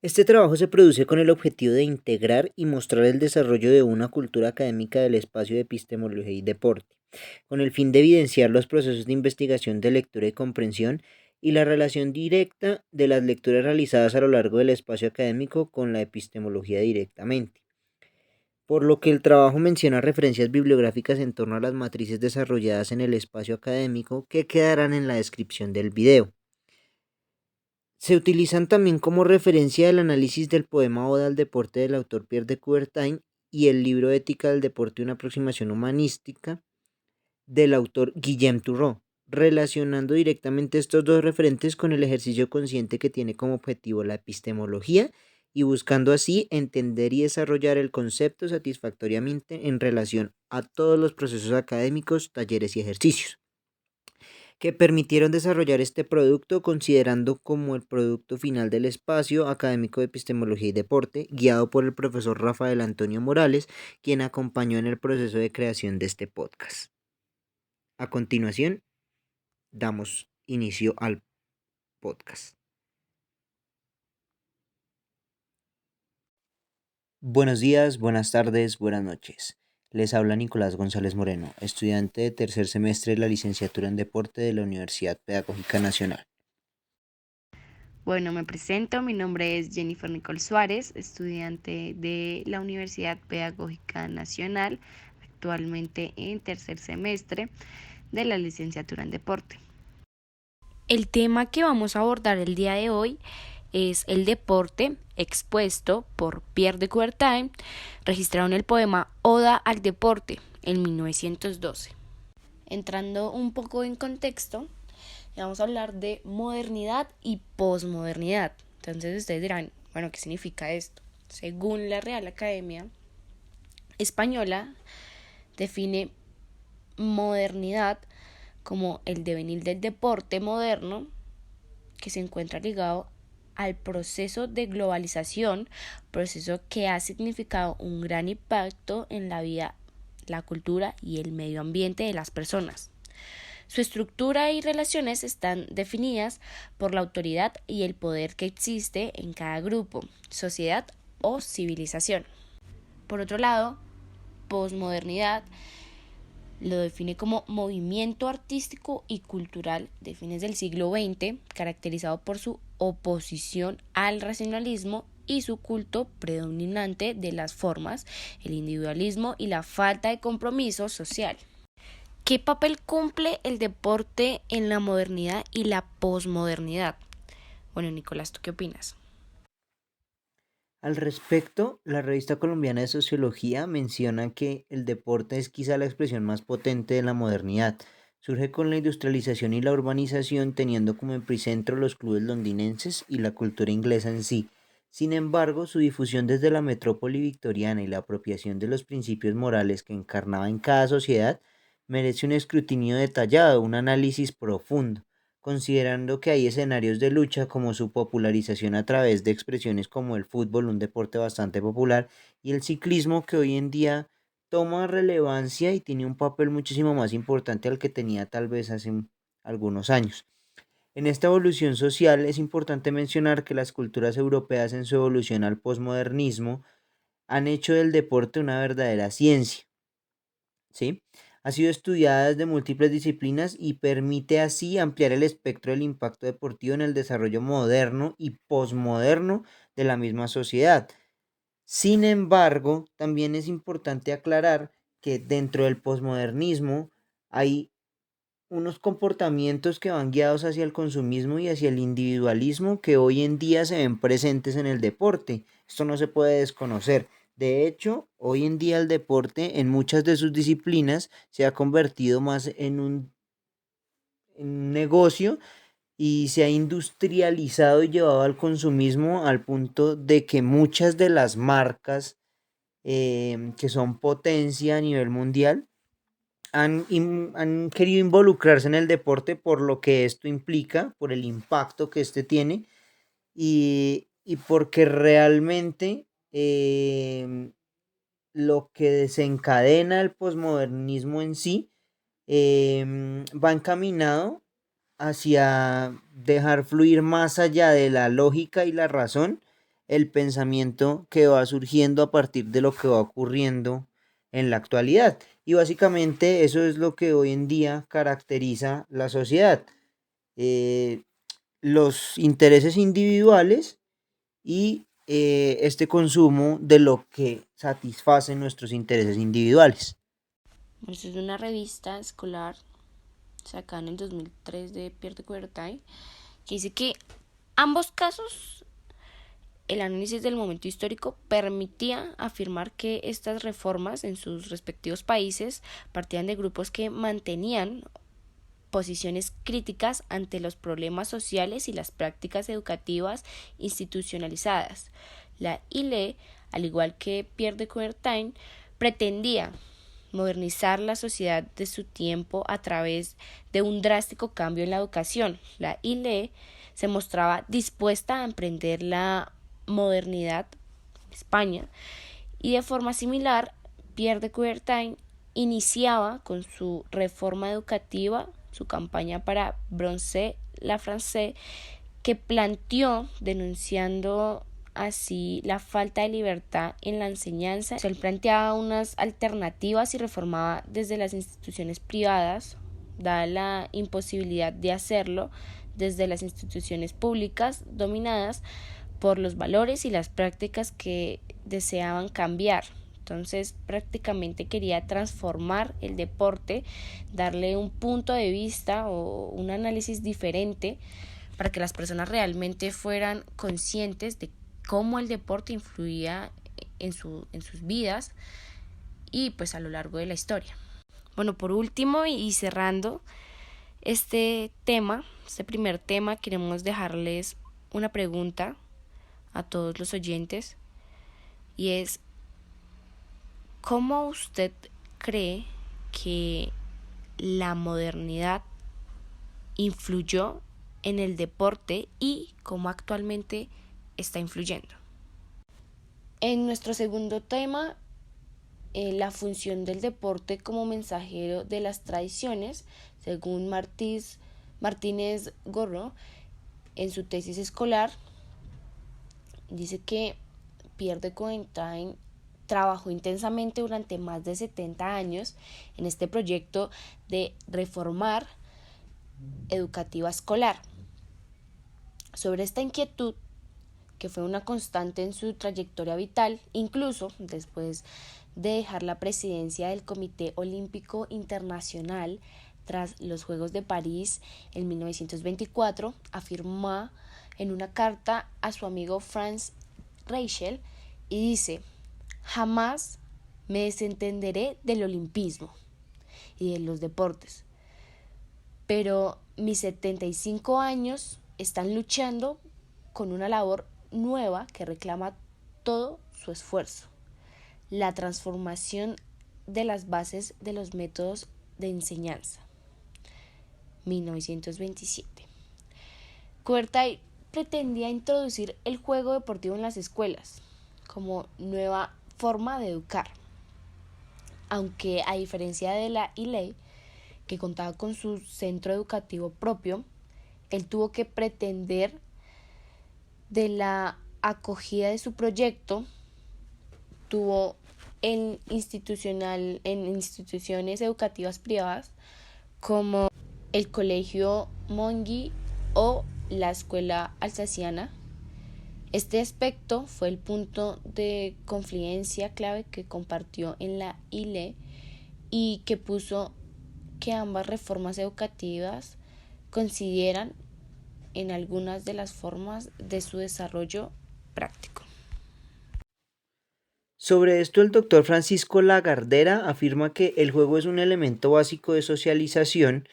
Este trabajo se produce con el objetivo de integrar y mostrar el desarrollo de una cultura académica del espacio de epistemología y deporte, con el fin de evidenciar los procesos de investigación de lectura y comprensión y la relación directa de las lecturas realizadas a lo largo del espacio académico con la epistemología directamente. Por lo que el trabajo menciona referencias bibliográficas en torno a las matrices desarrolladas en el espacio académico que quedarán en la descripción del video. Se utilizan también como referencia el análisis del poema Oda al deporte del autor Pierre de Coubertin y el libro Ética del deporte y una aproximación humanística del autor Guillaume Turreau, relacionando directamente estos dos referentes con el ejercicio consciente que tiene como objetivo la epistemología y buscando así entender y desarrollar el concepto satisfactoriamente en relación a todos los procesos académicos, talleres y ejercicios que permitieron desarrollar este producto considerando como el producto final del espacio académico de epistemología y deporte, guiado por el profesor Rafael Antonio Morales, quien acompañó en el proceso de creación de este podcast. A continuación, damos inicio al podcast. Buenos días, buenas tardes, buenas noches. Les habla Nicolás González Moreno, estudiante de tercer semestre de la licenciatura en deporte de la Universidad Pedagógica Nacional. Bueno, me presento, mi nombre es Jennifer Nicole Suárez, estudiante de la Universidad Pedagógica Nacional, actualmente en tercer semestre de la licenciatura en deporte. El tema que vamos a abordar el día de hoy es el deporte expuesto por Pierre de Coubertin, registrado en el poema Oda al deporte en 1912. Entrando un poco en contexto, vamos a hablar de modernidad y posmodernidad. Entonces ustedes dirán, bueno, ¿qué significa esto? Según la Real Academia Española, define modernidad como el devenir del deporte moderno que se encuentra ligado al proceso de globalización, proceso que ha significado un gran impacto en la vida, la cultura y el medio ambiente de las personas. Su estructura y relaciones están definidas por la autoridad y el poder que existe en cada grupo, sociedad o civilización. Por otro lado, posmodernidad lo define como movimiento artístico y cultural de fines del siglo XX, caracterizado por su oposición al racionalismo y su culto predominante de las formas, el individualismo y la falta de compromiso social. ¿Qué papel cumple el deporte en la modernidad y la posmodernidad? Bueno, Nicolás, ¿tú qué opinas? Al respecto, la revista colombiana de Sociología menciona que el deporte es quizá la expresión más potente de la modernidad. Surge con la industrialización y la urbanización, teniendo como epicentro los clubes londinenses y la cultura inglesa en sí. Sin embargo, su difusión desde la metrópoli victoriana y la apropiación de los principios morales que encarnaba en cada sociedad merece un escrutinio detallado, un análisis profundo considerando que hay escenarios de lucha como su popularización a través de expresiones como el fútbol, un deporte bastante popular, y el ciclismo que hoy en día toma relevancia y tiene un papel muchísimo más importante al que tenía tal vez hace algunos años. En esta evolución social es importante mencionar que las culturas europeas en su evolución al posmodernismo han hecho del deporte una verdadera ciencia. ¿Sí? Ha sido estudiada desde múltiples disciplinas y permite así ampliar el espectro del impacto deportivo en el desarrollo moderno y posmoderno de la misma sociedad. Sin embargo, también es importante aclarar que dentro del posmodernismo hay unos comportamientos que van guiados hacia el consumismo y hacia el individualismo que hoy en día se ven presentes en el deporte. Esto no se puede desconocer. De hecho, hoy en día el deporte en muchas de sus disciplinas se ha convertido más en un negocio y se ha industrializado y llevado al consumismo al punto de que muchas de las marcas que son potencia a nivel mundial han querido involucrarse en el deporte por lo que esto implica, por el impacto que este tiene y porque realmente lo que desencadena el posmodernismo en sí va encaminado hacia dejar fluir más allá de la lógica y la razón el pensamiento que va surgiendo a partir de lo que va ocurriendo en la actualidad. Y básicamente eso es lo que hoy en día caracteriza la sociedad. Eh, los intereses individuales y este consumo de lo que satisface nuestros intereses individuales. Esto es una revista escolar sacada en el 2003 de Pierre de Coubertin, que dice que ambos casos, el análisis del momento histórico permitía afirmar que estas reformas en sus respectivos países partían de grupos que mantenían posiciones críticas ante los problemas sociales y las prácticas educativas institucionalizadas. La ILE, al igual que Pierre de Coubertin, pretendía modernizar la sociedad de su tiempo a través de un drástico cambio en la educación. La ILE se mostraba dispuesta a emprender la modernidad en España y de forma similar Pierre de Coubertin iniciaba con su reforma educativa su campaña para Bronzer la France, que planteó denunciando así la falta de libertad en la enseñanza. Él planteaba unas alternativas y reformaba desde las instituciones privadas, dada la imposibilidad de hacerlo desde las instituciones públicas dominadas por los valores y las prácticas que deseaban cambiar. Entonces prácticamente quería transformar el deporte, darle un punto de vista o un análisis diferente para que las personas realmente fueran conscientes de cómo el deporte influía en sus vidas y pues a lo largo de la historia. Bueno, por último y cerrando este primer tema, queremos dejarles una pregunta a todos los oyentes y es: ¿cómo usted cree que la modernidad influyó en el deporte y cómo actualmente está influyendo? En nuestro segundo tema, la función del deporte como mensajero de las tradiciones, según Martínez Gorro, en su tesis escolar, dice que Pierre de Coubertin trabajó intensamente durante más de 70 años en este proyecto de reformar educativa escolar. Sobre esta inquietud, que fue una constante en su trayectoria vital, incluso después de dejar la presidencia del Comité Olímpico Internacional tras los Juegos de París en 1924, afirmó en una carta a su amigo Franz Reichel y dice: jamás me desentenderé del olimpismo y de los deportes, pero mis 75 años están luchando con una labor nueva que reclama todo su esfuerzo: la transformación de las bases de los métodos de enseñanza. 1927. Coubertin pretendía introducir el juego deportivo en las escuelas como nueva forma de educar, aunque a diferencia de la ILE, que contaba con su centro educativo propio, él tuvo que pretender de la acogida de su proyecto, tuvo en instituciones educativas privadas como el Colegio Monge o la Escuela Alsaciana. Este aspecto fue el punto de confluencia clave que compartió en la ILE y que puso que ambas reformas educativas consideran en algunas de las formas de su desarrollo práctico. Sobre esto, el doctor Francisco Lagardera afirma que el juego es un elemento básico de socialización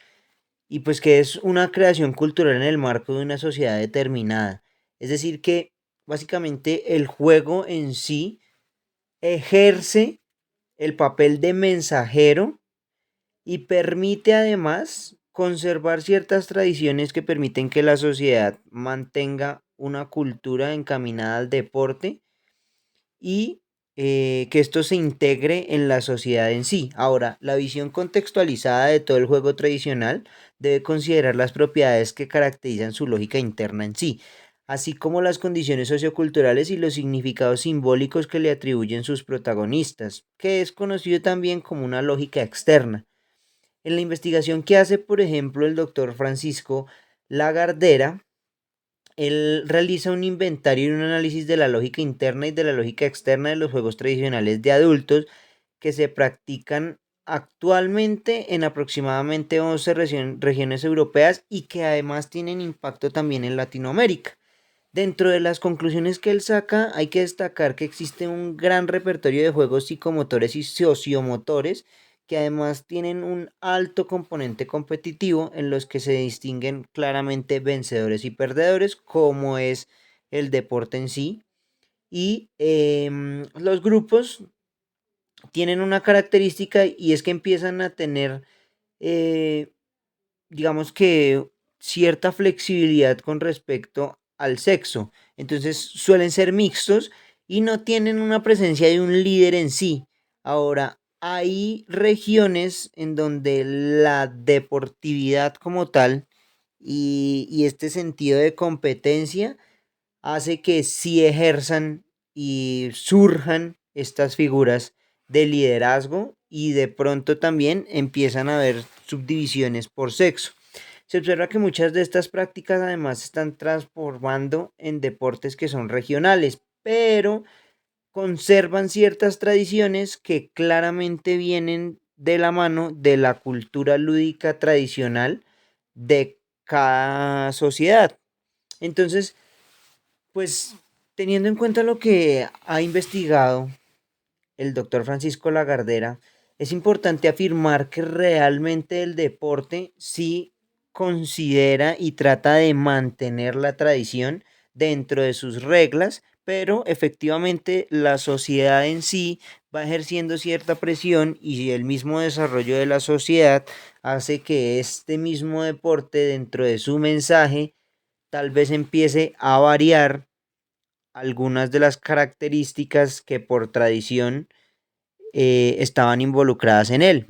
y pues que es una creación cultural en el marco de una sociedad determinada. Es decir, que básicamente el juego en sí ejerce el papel de mensajero y permite además conservar ciertas tradiciones que permiten que la sociedad mantenga una cultura encaminada al deporte y que esto se integre en la sociedad en sí. Ahora, la visión contextualizada de todo el juego tradicional debe considerar las propiedades que caracterizan su lógica interna en sí. así como las condiciones socioculturales y los significados simbólicos que le atribuyen sus protagonistas, que es conocido también como una lógica externa. En la investigación que hace, por ejemplo, el doctor Francisco Lagardera, él realiza un inventario y un análisis de la lógica interna y de la lógica externa de los juegos tradicionales de adultos que se practican actualmente en aproximadamente 11 regiones europeas y que además tienen impacto también en Latinoamérica. Dentro de las conclusiones que él saca, hay que destacar que existe un gran repertorio de juegos psicomotores y sociomotores que además tienen un alto componente competitivo en los que se distinguen claramente vencedores y perdedores, como es el deporte en sí. Y los grupos tienen una característica y es que empiezan a tener, eh, digamos que, cierta flexibilidad con respecto al sexo. Entonces suelen ser mixtos y no tienen una presencia de un líder en sí. Ahora, hay regiones en donde la deportividad como tal y este sentido de competencia hace que sí ejerzan y surjan estas figuras de liderazgo y de pronto también empiezan a haber subdivisiones por sexo. Se observa que muchas de estas prácticas además se están transformando en deportes que son regionales, pero conservan ciertas tradiciones que claramente vienen de la mano de la cultura lúdica tradicional de cada sociedad. Entonces, pues teniendo en cuenta lo que ha investigado el doctor Francisco Lagardera, es importante afirmar que realmente el deporte sí considera y trata de mantener la tradición dentro de sus reglas, pero efectivamente la sociedad en sí va ejerciendo cierta presión y el mismo desarrollo de la sociedad hace que este mismo deporte dentro de su mensaje tal vez empiece a variar algunas de las características que por tradición estaban involucradas en él,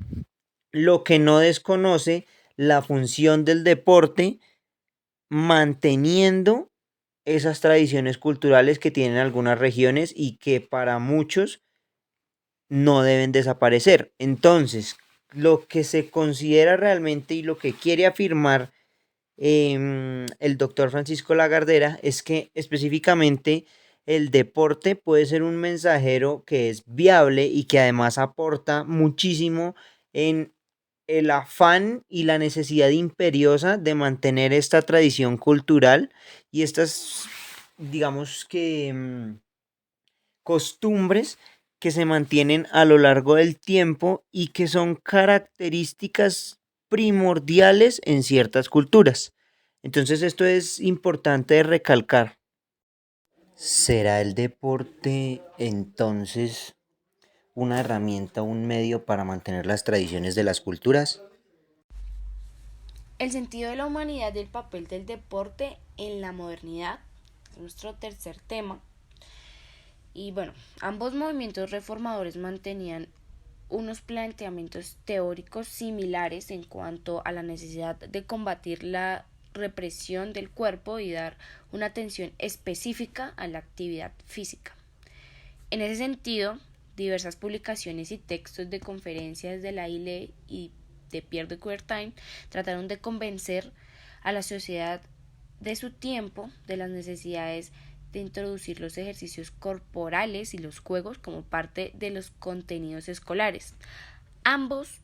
lo que no desconoce la función del deporte manteniendo esas tradiciones culturales que tienen algunas regiones y que para muchos no deben desaparecer. Entonces, lo que se considera realmente y lo que quiere afirmar el doctor Francisco Lagardera es que específicamente el deporte puede ser un mensajero que es viable y que además aporta muchísimo en el afán y la necesidad imperiosa de mantener esta tradición cultural y estas, digamos que, costumbres que se mantienen a lo largo del tiempo y que son características primordiales en ciertas culturas. Entonces esto es importante de recalcar. ¿Será el deporte entonces una herramienta, un medio para mantener las tradiciones de las culturas? El sentido de la humanidad y el papel del deporte en la modernidad es nuestro tercer tema. Y bueno, ambos movimientos reformadores mantenían unos planteamientos teóricos similares en cuanto a la necesidad de combatir la represión del cuerpo y dar una atención específica a la actividad física. En ese sentido, diversas publicaciones y textos de conferencias de la ILE y de Pierre de Coubertin trataron de convencer a la sociedad de su tiempo de las necesidades de introducir los ejercicios corporales y los juegos como parte de los contenidos escolares. Ambos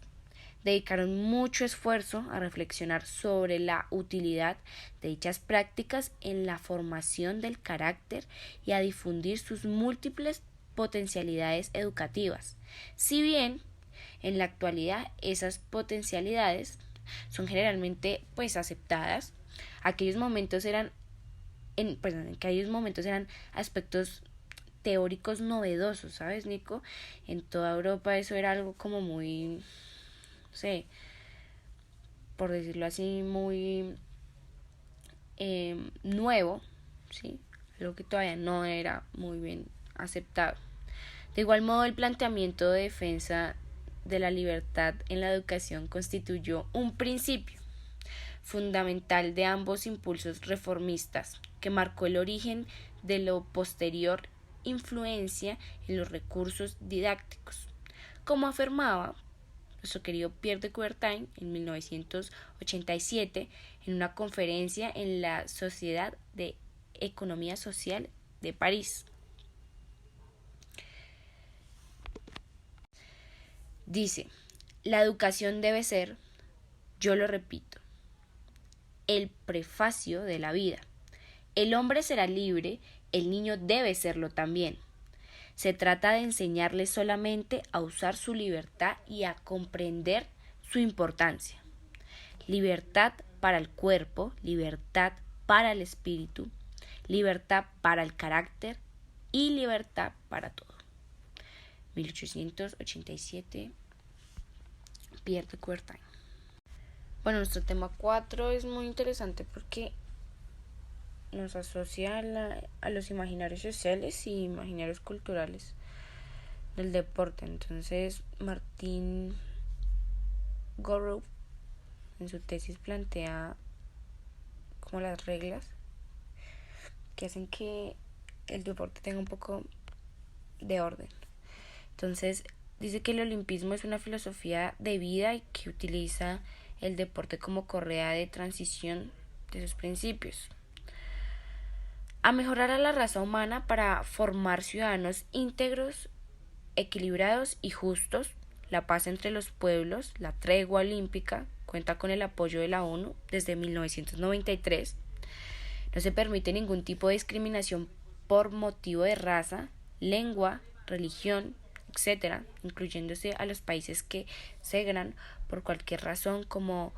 dedicaron mucho esfuerzo a reflexionar sobre la utilidad de dichas prácticas en la formación del carácter y a difundir sus múltiples potencialidades educativas. Si bien en la actualidad esas potencialidades son generalmente aceptadas, aquellos momentos eran en aquellos momentos eran aspectos teóricos novedosos, ¿sabes, Nico? En toda Europa eso era algo como muy, no sé, por decirlo así, muy nuevo, ¿sí? Algo que todavía no era muy bien aceptado. De igual modo, el planteamiento de defensa de la libertad en la educación constituyó un principio fundamental de ambos impulsos reformistas. que marcó el origen de lo posterior influencia en los recursos didácticos, como afirmaba nuestro querido Pierre de Coubertin en 1987 en una conferencia en la Sociedad de Economía Social de París. Dice, la educación debe ser, yo lo repito, el prefacio de la vida. El hombre será libre, el niño debe serlo también. Se trata de enseñarle solamente a usar su libertad y a comprender su importancia. Libertad para el cuerpo, libertad para el espíritu, libertad para el carácter y libertad para todo. 1887, Pierre de Coubertin. Bueno, nuestro tema 4 es muy interesante porque nos asocia a los imaginarios sociales y imaginarios culturales del deporte. Entonces, Martín Gorrow en su tesis plantea como las reglas que hacen que el deporte tenga un poco de orden. Entonces, dice que el olimpismo es una filosofía de vida y que utiliza el deporte como correa de transición de sus principios. A mejorar a la raza humana para formar ciudadanos íntegros, equilibrados y justos, la paz entre los pueblos, la tregua olímpica, cuenta con el apoyo de la ONU desde 1993. No se permite ningún tipo de discriminación por motivo de raza, lengua, religión, etc., incluyéndose a los países que segregan por cualquier razón, como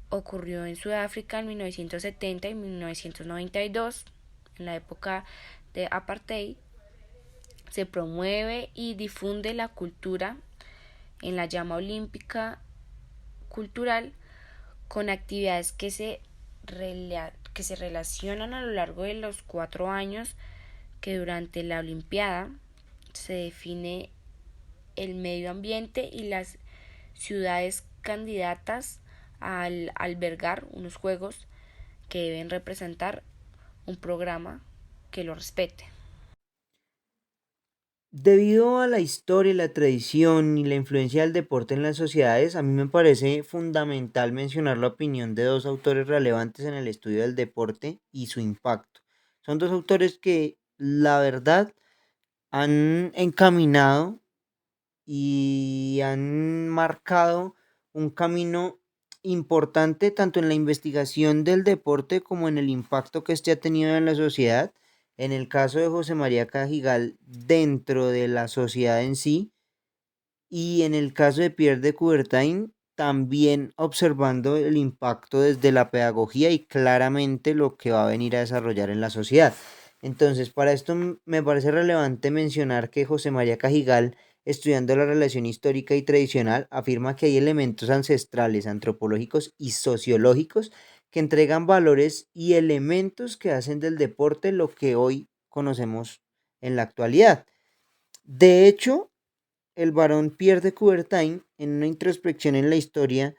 ocurrió en Sudáfrica en 1970 y 1992, en la época de apartheid. Se promueve y difunde la cultura en la llama olímpica cultural con actividades que se relacionan a lo largo de los 4 años que durante la Olimpiada se define el medio ambiente y las ciudades candidatas al albergar unos juegos que deben representar un programa que lo respete. Debido a la historia, la tradición y la influencia del deporte en las sociedades, a mí me parece fundamental mencionar la opinión de dos autores relevantes en el estudio del deporte y su impacto. Son dos autores que, la verdad, han encaminado y han marcado un camino importante tanto en la investigación del deporte como en el impacto que éste ha tenido en la sociedad. En el caso de José María Cajigal, dentro de la sociedad en sí, y en el caso de Pierre de Coubertin, también observando el impacto desde la pedagogía y claramente lo que va a venir a desarrollar en la sociedad. Entonces, para esto me parece relevante mencionar que José María Cajigal, estudiando la relación histórica y tradicional, afirma que hay elementos ancestrales, antropológicos y sociológicos que entregan valores y elementos que hacen del deporte lo que hoy conocemos en la actualidad. De hecho, el barón Pierre de Coubertin, en una introspección en la historia,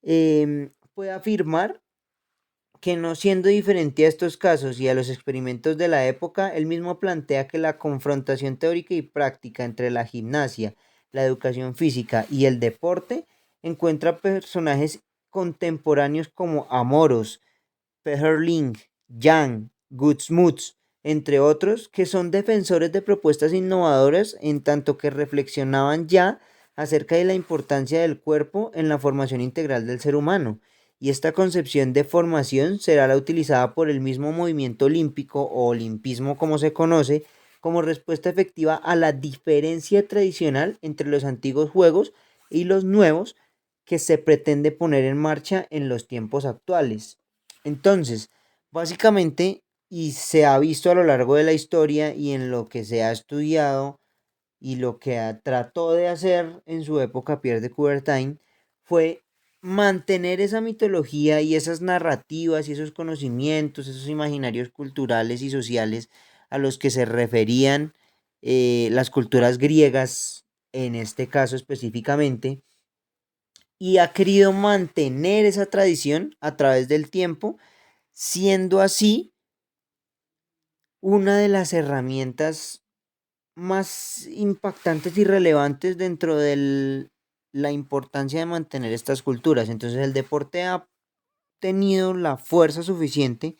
puede afirmar que no siendo diferente a estos casos y a los experimentos de la época, él mismo plantea que la confrontación teórica y práctica entre la gimnasia, la educación física y el deporte encuentra personajes contemporáneos como Amoros, Peherling, Yang, Gutsmuts, entre otros, que son defensores de propuestas innovadoras en tanto que reflexionaban ya acerca de la importancia del cuerpo en la formación integral del ser humano. Y esta concepción de formación será la utilizada por el mismo movimiento olímpico o olimpismo como se conoce, como respuesta efectiva a la diferencia tradicional entre los antiguos juegos y los nuevos que se pretende poner en marcha en los tiempos actuales. Entonces, básicamente, y se ha visto a lo largo de la historia y en lo que se ha estudiado y lo que trató de hacer en su época Pierre de Coubertin, fue mantener esa mitología y esas narrativas y esos conocimientos, esos imaginarios culturales y sociales a los que se referían las culturas griegas, en este caso específicamente, y ha querido mantener esa tradición a través del tiempo, siendo así una de las herramientas más impactantes y relevantes dentro de la importancia de mantener estas culturas. Entonces el deporte ha tenido la fuerza suficiente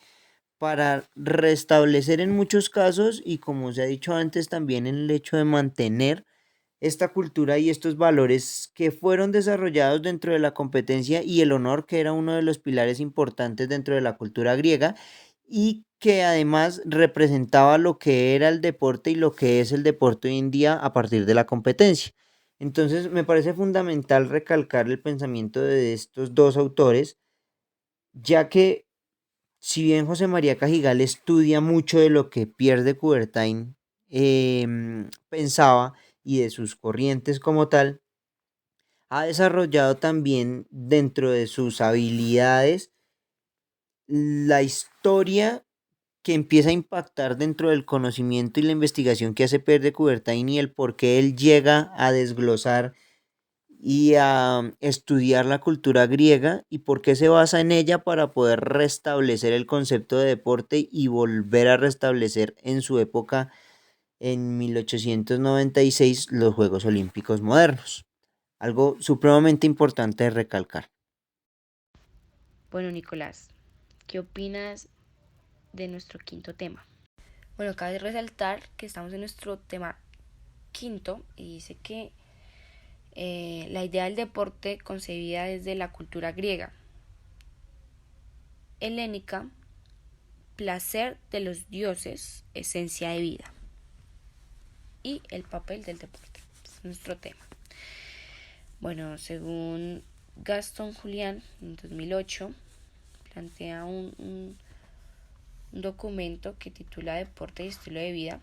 para restablecer en muchos casos y como se ha dicho antes también en el hecho de mantener esta cultura y estos valores que fueron desarrollados dentro de la competencia y el honor que era uno de los pilares importantes dentro de la cultura griega y que además representaba lo que era el deporte y lo que es el deporte hoy en día a partir de la competencia. Entonces me parece fundamental recalcar el pensamiento de estos dos autores, ya que si bien José María Cajigal estudia mucho de lo que Pierre de Coubertin pensaba y de sus corrientes como tal, ha desarrollado también dentro de sus habilidades la historia que empieza a impactar dentro del conocimiento y la investigación que hace Pierre de Coubertin y el por qué él llega a desglosar y a estudiar la cultura griega y por qué se basa en ella para poder restablecer el concepto de deporte y volver a restablecer en su época, en 1896, los Juegos Olímpicos modernos. Algo supremamente importante de recalcar. Bueno, Nicolás, ¿qué opinas de nuestro quinto tema? Bueno, cabe resaltar que estamos en nuestro tema quinto y dice que la idea del deporte concebida desde la cultura griega, helénica, placer de los dioses, esencia de vida y el papel del deporte. Es nuestro tema. Bueno, según Gaston Julián, en 2008, plantea un documento que titula Deporte y estilo de vida.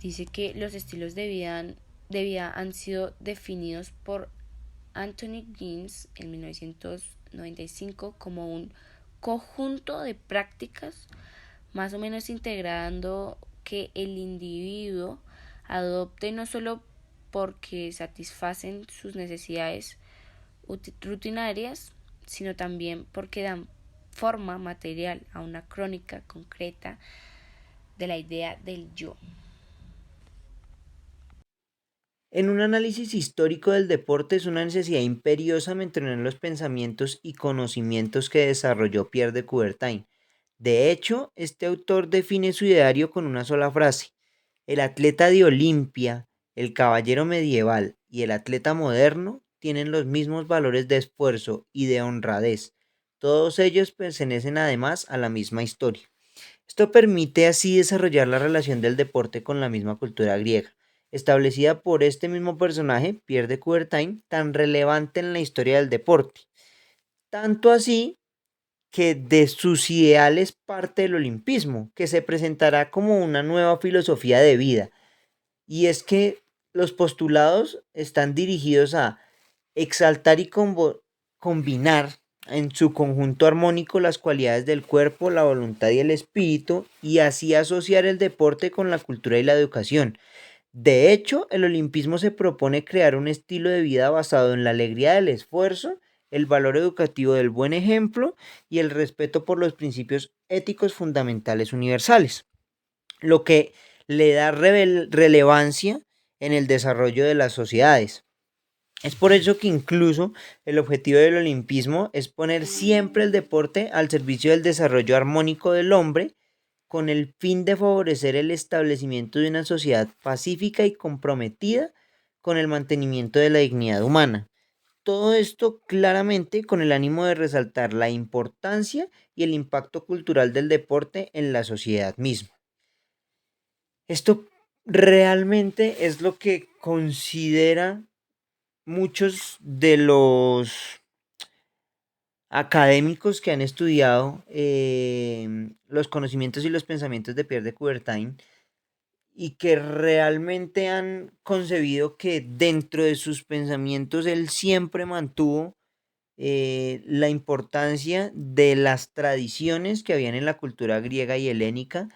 Dice que los estilos de vida han sido definidos por Anthony Giddens en 1995 como un conjunto de prácticas más o menos integrando que el individuo adopte no solo porque satisfacen sus necesidades rutinarias, sino también porque dan forma material a una crónica concreta de la idea del yo. En un análisis histórico del deporte es una necesidad imperiosa mantener los pensamientos y conocimientos que desarrolló Pierre de Coubertin. De hecho, este autor define su ideario con una sola frase: el atleta de Olimpia, el caballero medieval y el atleta moderno tienen los mismos valores de esfuerzo y de honradez. Todos ellos pertenecen además a la misma historia. Esto permite así desarrollar la relación del deporte con la misma cultura griega, establecida por este mismo personaje, Pierre de Coubertin, tan relevante en la historia del deporte. Tanto así que de sus ideales parte el olimpismo, que se presentará como una nueva filosofía de vida. Y es que los postulados están dirigidos a exaltar y combinar en su conjunto armónico las cualidades del cuerpo, la voluntad y el espíritu, y así asociar el deporte con la cultura y la educación. De hecho, el olimpismo se propone crear un estilo de vida basado en la alegría del esfuerzo, el valor educativo del buen ejemplo y el respeto por los principios éticos fundamentales universales, lo que le da relevancia en el desarrollo de las sociedades. Es por eso que incluso el objetivo del olimpismo es poner siempre el deporte al servicio del desarrollo armónico del hombre, con el fin de favorecer el establecimiento de una sociedad pacífica y comprometida con el mantenimiento de la dignidad humana. Todo esto claramente con el ánimo de resaltar la importancia y el impacto cultural del deporte en la sociedad misma. Esto realmente es lo que considera muchos de los académicos que han estudiado los conocimientos y los pensamientos de Pierre de Coubertin y que realmente han concebido que dentro de sus pensamientos él siempre mantuvo la importancia de las tradiciones que habían en la cultura griega y helénica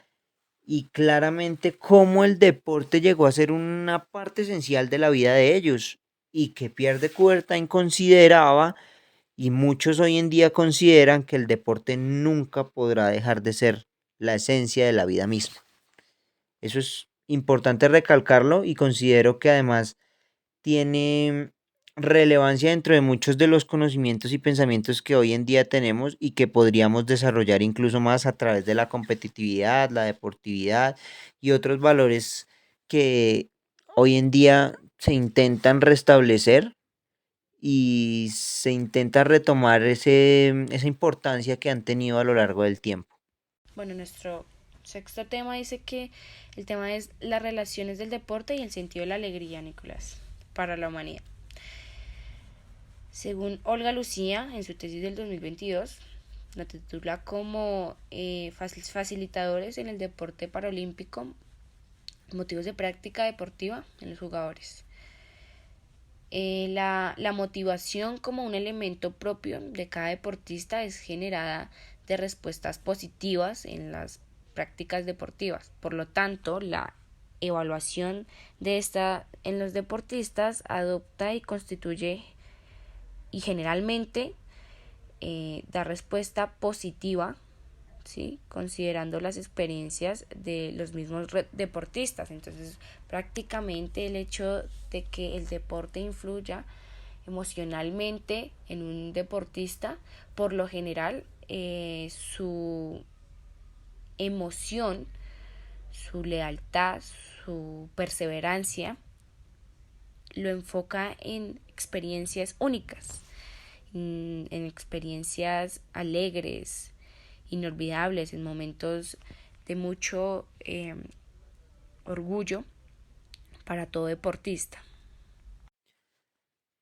y claramente cómo el deporte llegó a ser una parte esencial de la vida de ellos y que Pierre de Coubertin consideraba y muchos hoy en día consideran que el deporte nunca podrá dejar de ser la esencia de la vida misma. Eso es importante recalcarlo y considero que además tiene relevancia dentro de muchos de los conocimientos y pensamientos que hoy en día tenemos y que podríamos desarrollar incluso más a través de la competitividad, la deportividad y otros valores que hoy en día se intentan restablecer y se intenta retomar esa importancia que han tenido a lo largo del tiempo. Bueno, nuestro sexto tema dice que el tema es las relaciones del deporte y el sentido de la alegría, Nicolás, para la humanidad. Según Olga Lucía, en su tesis del 2022, la titula como facilitadores en el deporte paralímpico, motivos de práctica deportiva en los jugadores. La motivación como un elemento propio de cada deportista es generada de respuestas positivas en las prácticas deportivas. Por lo tanto, la evaluación de esta en los deportistas adopta y constituye y generalmente da respuesta positiva, ¿sí? Considerando las experiencias de los mismos deportistas. Entonces, prácticamente el hecho de que el deporte influya emocionalmente en un deportista, por lo general, su emoción, su lealtad, su perseverancia, lo enfoca en experiencias únicas, en experiencias alegres, inolvidables, en momentos de mucho orgullo para todo deportista.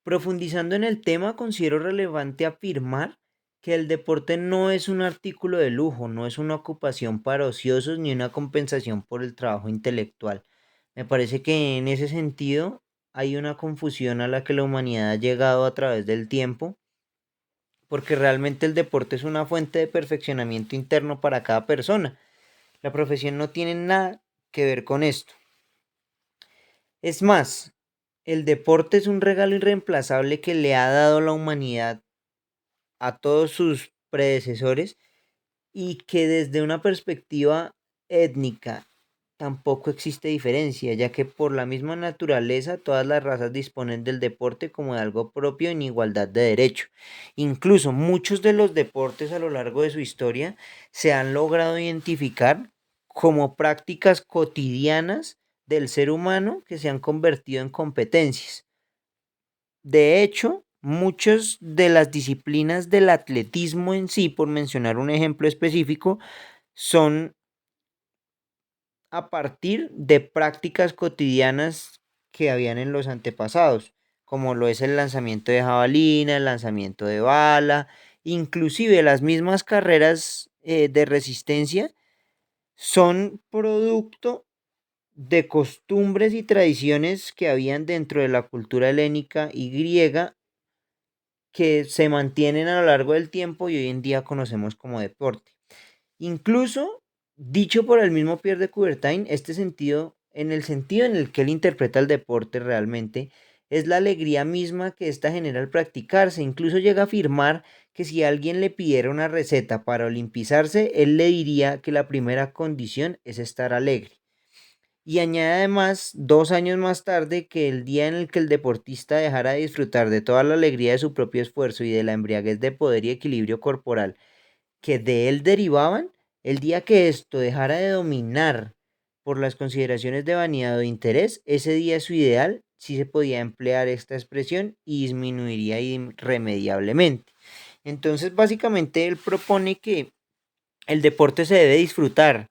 Profundizando en el tema, considero relevante afirmar que el deporte no es un artículo de lujo, no es una ocupación para ociosos ni una compensación por el trabajo intelectual. Me parece que en ese sentido hay una confusión a la que la humanidad ha llegado a través del tiempo, porque realmente el deporte es una fuente de perfeccionamiento interno para cada persona. La profesión no tiene nada que ver con esto. Es más, el deporte es un regalo irreemplazable que le ha dado la humanidad a todos sus predecesores y que desde una perspectiva étnica tampoco existe diferencia, ya que por la misma naturaleza todas las razas disponen del deporte como de algo propio en igualdad de derecho. Incluso muchos de los deportes a lo largo de su historia se han logrado identificar como prácticas cotidianas del ser humano que se han convertido en competencias. De hecho, muchas de las disciplinas del atletismo en sí, por mencionar un ejemplo específico, son a partir de prácticas cotidianas que habían en los antepasados, como lo es el lanzamiento de jabalina, el lanzamiento de bala, inclusive las mismas carreras de resistencia son producto de costumbres y tradiciones que habían dentro de la cultura helénica y griega que se mantienen a lo largo del tiempo y hoy en día conocemos como deporte. Incluso, dicho por el mismo Pierre de Coubertin, este sentido, en el sentido en el que él interpreta el deporte realmente, es la alegría misma que ésta genera al practicarse. Incluso llega a afirmar que si alguien le pidiera una receta para olimpizarse, él le diría que la primera condición es estar alegre. Y añade además, 2 años más tarde, que el día en el que el deportista dejara de disfrutar de toda la alegría de su propio esfuerzo y de la embriaguez de poder y equilibrio corporal que de él derivaban, el día que esto dejara de dominar por las consideraciones de vanidad o de interés, ese día su ideal sí se podía emplear esta expresión y disminuiría irremediablemente. Entonces, básicamente, él propone que el deporte se debe disfrutar,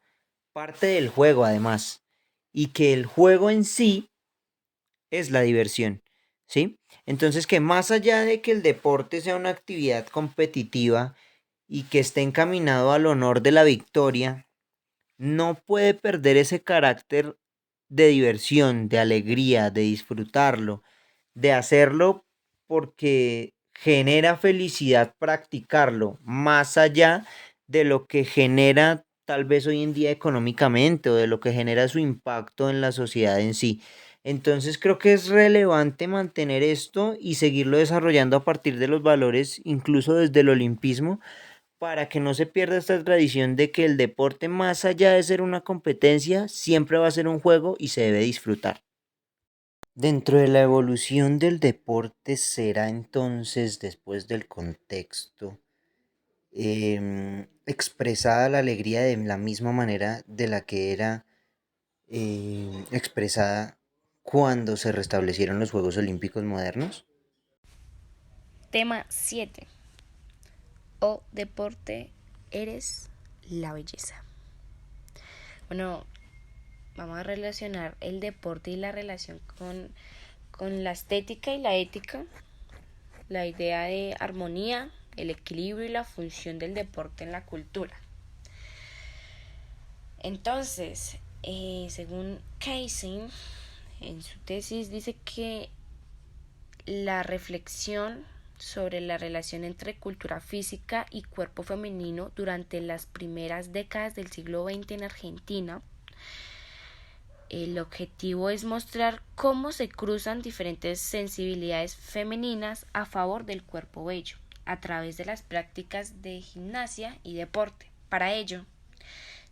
parte del juego además, y que el juego en sí es la diversión, ¿sí? Entonces, que más allá de que el deporte sea una actividad competitiva y que esté encaminado al honor de la victoria, no puede perder ese carácter de diversión, de alegría, de disfrutarlo, de hacerlo porque genera felicidad practicarlo, más allá de lo que genera tal vez hoy en día económicamente o de lo que genera su impacto en la sociedad en sí. Entonces creo que es relevante mantener esto y seguirlo desarrollando a partir de los valores, incluso desde el olimpismo, para que no se pierda esta tradición de que el deporte, más allá de ser una competencia, siempre va a ser un juego y se debe disfrutar. Dentro de la evolución del deporte será entonces, después del contexto, expresada la alegría de la misma manera de la que era expresada cuando se restablecieron los Juegos Olímpicos modernos. Tema 7. O deporte, eres la belleza. Bueno, vamos a relacionar el deporte y la relación con la estética y la ética, la idea de armonía, el equilibrio y la función del deporte en la cultura. Entonces, según Casey, en su tesis dice que la reflexión sobre la relación entre cultura física y cuerpo femenino durante las primeras décadas del siglo XX en Argentina. El objetivo es mostrar cómo se cruzan diferentes sensibilidades femeninas a favor del cuerpo bello, a través de las prácticas de gimnasia y deporte. Para ello,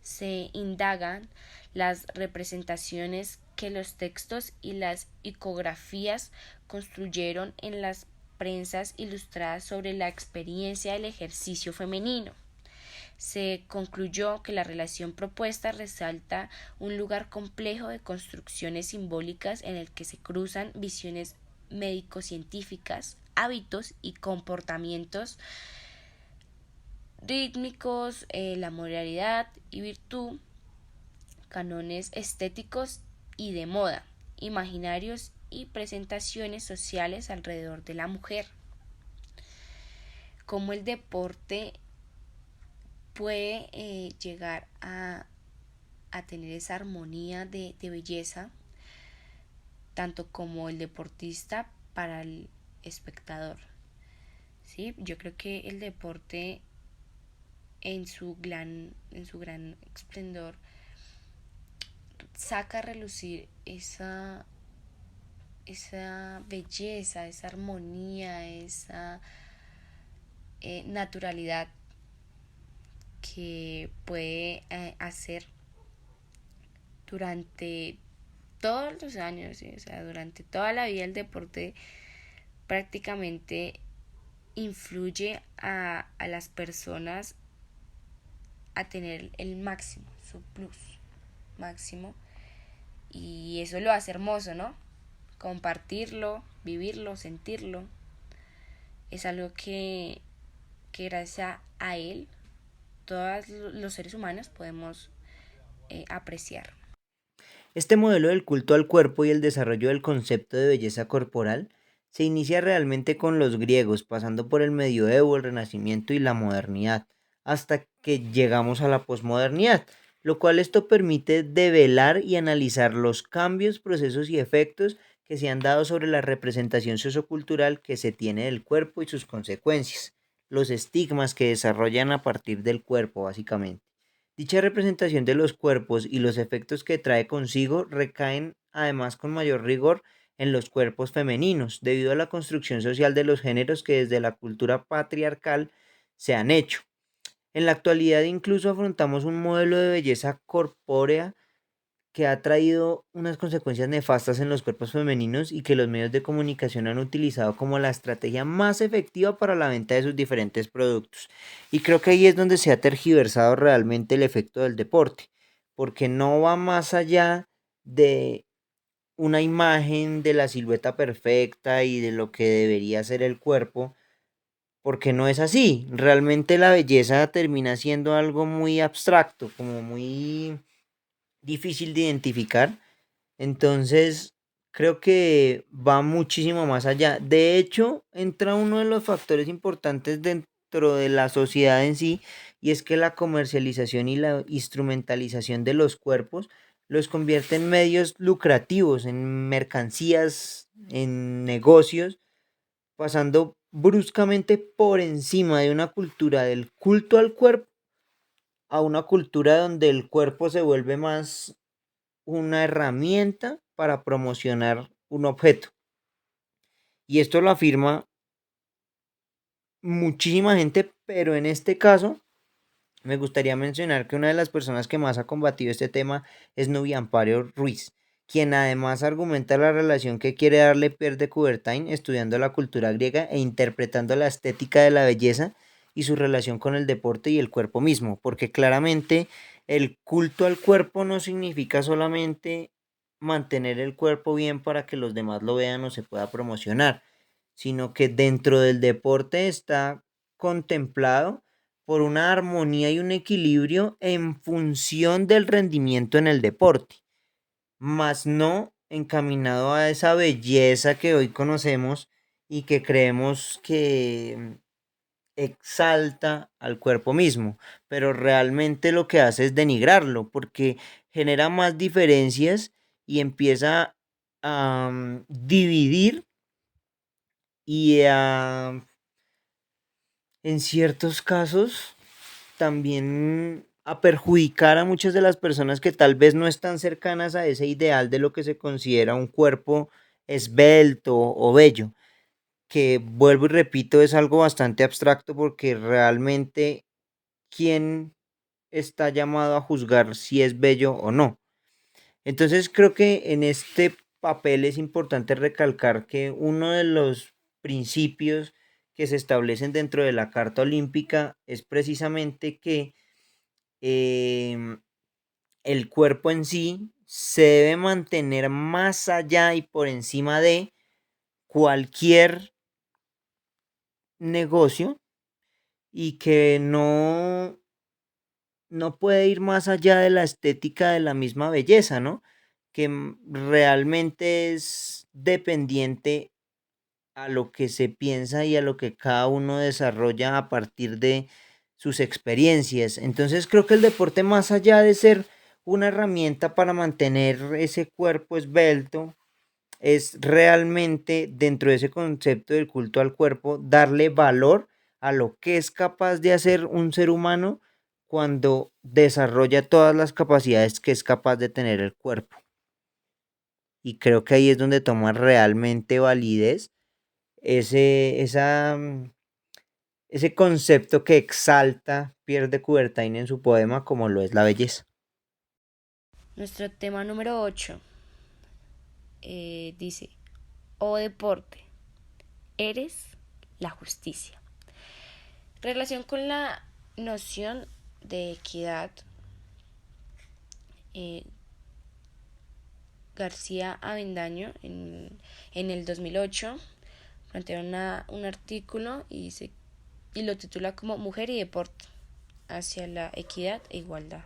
se indagan las representaciones que los textos y las icografías construyeron en las prensas ilustradas sobre la experiencia del ejercicio femenino. Se concluyó que la relación propuesta resalta un lugar complejo de construcciones simbólicas en el que se cruzan visiones médico-científicas, hábitos y comportamientos rítmicos, la moralidad y virtud, cánones estéticos y de moda, imaginarios y presentaciones sociales alrededor de la mujer. Cómo el deporte puede llegar a tener esa armonía de belleza, tanto como el deportista para el espectador. ¿Sí? Yo creo que el deporte en su gran esplendor saca a relucir esa belleza, esa armonía, esa naturalidad que puede hacer durante todos los años, ¿sí? O sea, durante toda la vida el deporte prácticamente influye a las personas a tener el máximo, su plus máximo, y eso lo hace hermoso, ¿no? Compartirlo, vivirlo, sentirlo, es algo que gracias a él todos los seres humanos podemos apreciar. Este modelo del culto al cuerpo y el desarrollo del concepto de belleza corporal se inicia realmente con los griegos, pasando por el medioevo, el renacimiento y la modernidad, hasta que llegamos a la posmodernidad, lo cual esto permite develar y analizar los cambios, procesos y efectos que se han dado sobre la representación sociocultural que se tiene del cuerpo y sus consecuencias, los estigmas que desarrollan a partir del cuerpo, básicamente. Dicha representación de los cuerpos y los efectos que trae consigo recaen además con mayor rigor en los cuerpos femeninos, debido a la construcción social de los géneros que desde la cultura patriarcal se han hecho. En la actualidad incluso afrontamos un modelo de belleza corpórea que ha traído unas consecuencias nefastas en los cuerpos femeninos y que los medios de comunicación han utilizado como la estrategia más efectiva para la venta de sus diferentes productos. Y creo que ahí es donde se ha tergiversado realmente el efecto del deporte, porque no va más allá de una imagen de la silueta perfecta y de lo que debería ser el cuerpo, porque no es así. Realmente la belleza termina siendo algo muy abstracto, como muy difícil de identificar. Entonces, creo que va muchísimo más allá. De hecho, entra uno de los factores importantes dentro de la sociedad en sí, y es que la comercialización y la instrumentalización de los cuerpos los convierte en medios lucrativos, en mercancías, en negocios, pasando bruscamente por encima de una cultura del culto al cuerpo a una cultura donde el cuerpo se vuelve más una herramienta para promocionar un objeto. Y esto lo afirma muchísima gente, pero en este caso me gustaría mencionar que una de las personas que más ha combatido este tema es Nubia Amparo Ruiz, quien además argumenta la relación que quiere darle Pierre de Coubertin estudiando la cultura griega e interpretando la estética de la belleza y su relación con el deporte y el cuerpo mismo, porque claramente el culto al cuerpo no significa solamente mantener el cuerpo bien para que los demás lo vean o se pueda promocionar, sino que dentro del deporte está contemplado por una armonía y un equilibrio en función del rendimiento en el deporte, más no encaminado a esa belleza que hoy conocemos y que creemos que exalta al cuerpo mismo, pero realmente lo que hace es denigrarlo porque genera más diferencias y empieza a dividir y en ciertos casos también a perjudicar a muchas de las personas que tal vez no están cercanas a ese ideal de lo que se considera un cuerpo esbelto o bello, que vuelvo y repito es algo bastante abstracto porque realmente quién está llamado a juzgar si es bello o no. Entonces creo que en este papel es importante recalcar que uno de los principios que se establecen dentro de la Carta Olímpica es precisamente que em, el cuerpo en sí se debe mantener más allá y por encima de cualquier negocio y que no puede ir más allá de la estética de la misma belleza, ¿no? Que realmente es dependiente a lo que se piensa y a lo que cada uno desarrolla a partir de sus experiencias. Entonces creo que el deporte, más allá de ser una herramienta para mantener ese cuerpo esbelto, es realmente dentro de ese concepto del culto al cuerpo, darle valor a lo que es capaz de hacer un ser humano cuando desarrolla todas las capacidades que es capaz de tener el cuerpo. Y creo que ahí es donde toma realmente validez ese concepto que exalta Pierre de Coubertin en su poema como lo es la belleza. Nuestro tema número 8 dice, oh deporte, eres la justicia. Relación con la noción de equidad, eh, García Avendaño en el 2008 plantea un artículo y lo titula como Mujer y Deporte hacia la equidad e igualdad.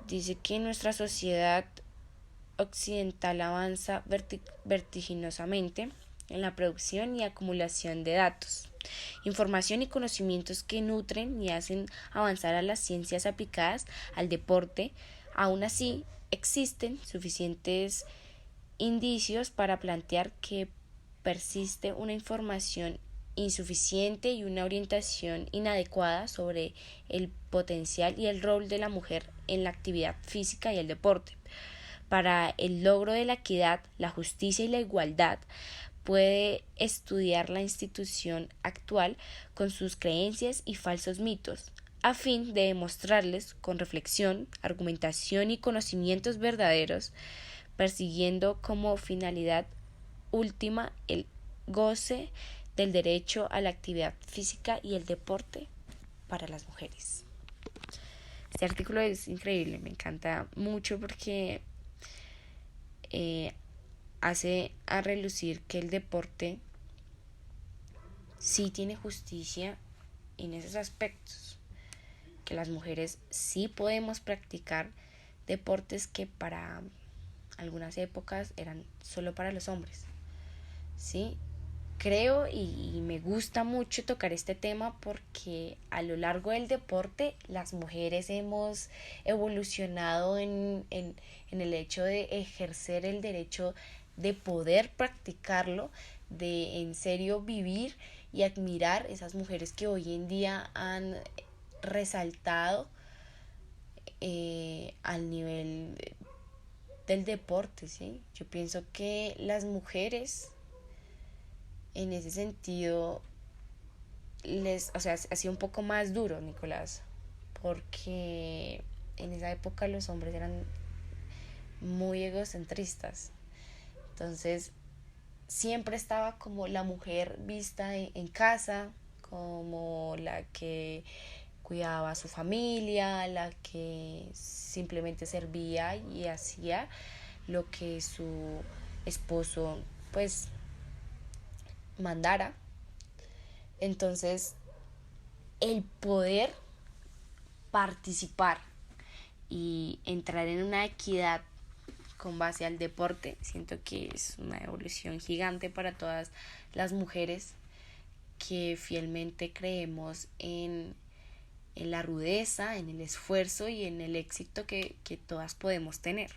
Dice que nuestra sociedad occidental avanza vertiginosamente en la producción y acumulación de datos, información y conocimientos que nutren y hacen avanzar a las ciencias aplicadas al deporte. Aún así, existen suficientes indicios para plantear que persiste una información insuficiente y una orientación inadecuada sobre el potencial y el rol de la mujer en la actividad física y el deporte. Para el logro de la equidad, la justicia y la igualdad, puede estudiar la institución actual con sus creencias y falsos mitos, a fin de demostrarles con reflexión, argumentación y conocimientos verdaderos, persiguiendo como finalidad última el goce del derecho a la actividad física y el deporte para las mujeres. Este artículo es increíble, me encanta mucho porque hace a relucir que el deporte sí tiene justicia en esos aspectos, que las mujeres sí podemos practicar deportes que para algunas épocas eran solo para los hombres, ¿sí? Creo y me gusta mucho tocar este tema porque a lo largo del deporte las mujeres hemos evolucionado en el hecho de ejercer el derecho de poder practicarlo, de en serio vivir y admirar esas mujeres que hoy en día han resaltado al nivel del deporte, ¿sí? Yo pienso que las mujeres en ese sentido o sea, ha sido un poco más duro, Nicolás, porque en esa época los hombres eran muy egocentristas. Entonces, siempre estaba como la mujer vista en casa, como la que cuidaba a su familia, la que simplemente servía y hacía lo que su esposo pues mandara. Entonces, el poder participar y entrar en una equidad con base al deporte, siento que es una evolución gigante para todas las mujeres que fielmente creemos en la rudeza, en el esfuerzo y en el éxito que todas podemos tener.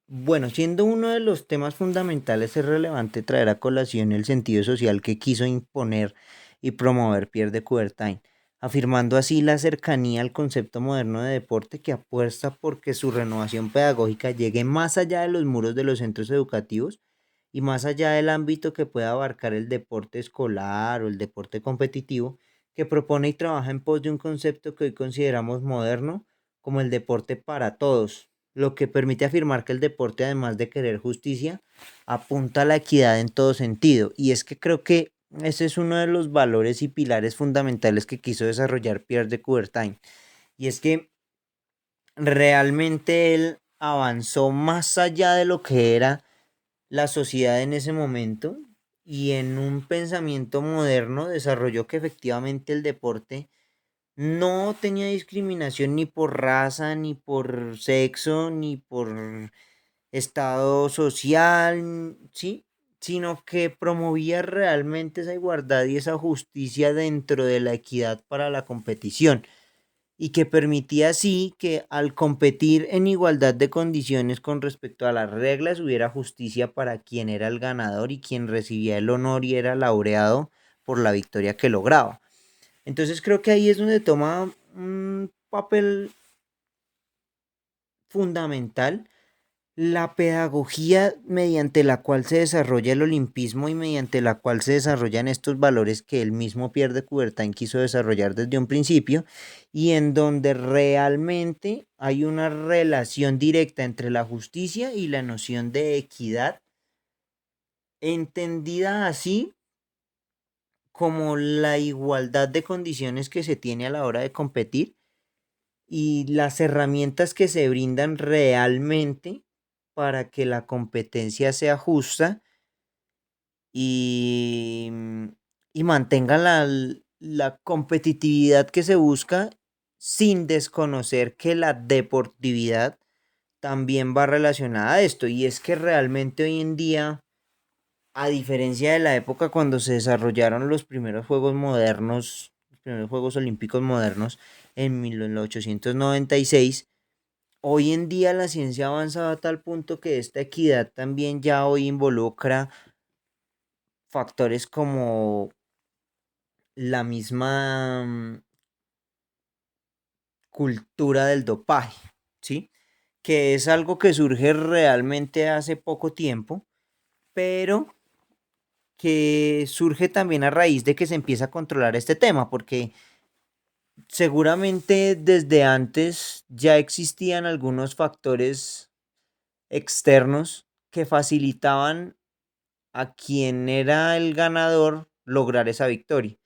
Bueno, siendo uno de los temas fundamentales, es relevante traer a colación el sentido social que quiso imponer y promover Pierre de Coubertin, afirmando así la cercanía al concepto moderno de deporte que apuesta por que su renovación pedagógica llegue más allá de los muros de los centros educativos y más allá del ámbito que pueda abarcar el deporte escolar o el deporte competitivo, que propone y trabaja en pos de un concepto que hoy consideramos moderno como el deporte para todos, lo que permite afirmar que el deporte, además de querer justicia, apunta a la equidad en todo sentido. Y es que creo que ese es uno de los valores y pilares fundamentales que quiso desarrollar Pierre de Coubertin. Y es que realmente él avanzó más allá de lo que era la sociedad en ese momento y en un pensamiento moderno desarrolló que efectivamente el deporte no tenía discriminación ni por raza, ni por sexo, ni por estado social, ¿sí? Sino que promovía realmente esa igualdad y esa justicia dentro de la equidad para la competición y que permitía así que al competir en igualdad de condiciones con respecto a las reglas hubiera justicia para quien era el ganador y quien recibía el honor y era laureado por la victoria que lograba. Entonces creo que ahí es donde toma un papel fundamental la pedagogía mediante la cual se desarrolla el olimpismo y mediante la cual se desarrollan estos valores que el mismo Pierre de Coubertin quiso desarrollar desde un principio y en donde realmente hay una relación directa entre la justicia y la noción de equidad, entendida así como la igualdad de condiciones que se tiene a la hora de competir y las herramientas que se brindan realmente para que la competencia sea justa y, y mantenga la competitividad que se busca sin desconocer que la deportividad también va relacionada a esto. Y es que realmente hoy en día, a diferencia de la época cuando se desarrollaron los primeros Juegos modernos, los primeros Juegos Olímpicos modernos en 1896, hoy en día la ciencia ha avanzado a tal punto que esta equidad también ya hoy involucra factores como la misma cultura del dopaje, ¿sí? Que es algo que surge realmente hace poco tiempo, pero que surge también a raíz de que se empieza a controlar este tema, porque seguramente desde antes ya existían algunos factores externos que facilitaban a quien era el ganador lograr esa victoria,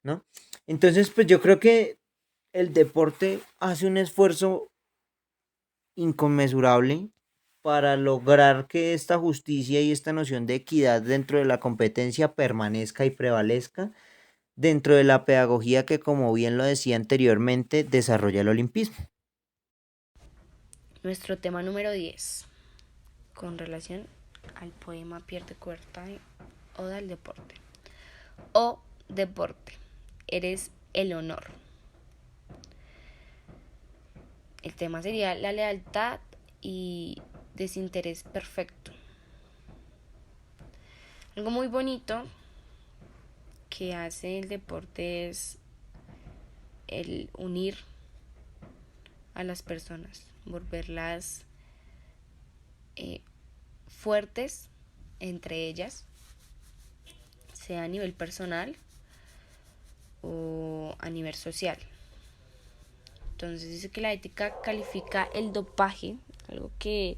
¿no? Entonces, pues yo creo que el deporte hace un esfuerzo inconmensurable para lograr que esta justicia y esta noción de equidad dentro de la competencia permanezca y prevalezca dentro de la pedagogía que, como bien lo decía anteriormente, desarrolla el olimpismo. Nuestro tema número 10, con relación al poema Pierre de Coubertin, Oda al deporte. Oh deporte, eres el honor. El tema sería la lealtad y desinterés perfecto. Algo muy bonito que hace el deporte es el unir a las personas, volverlas fuertes entre ellas, sea a nivel personal o a nivel social. Entonces dice que la ética califica el dopaje, algo que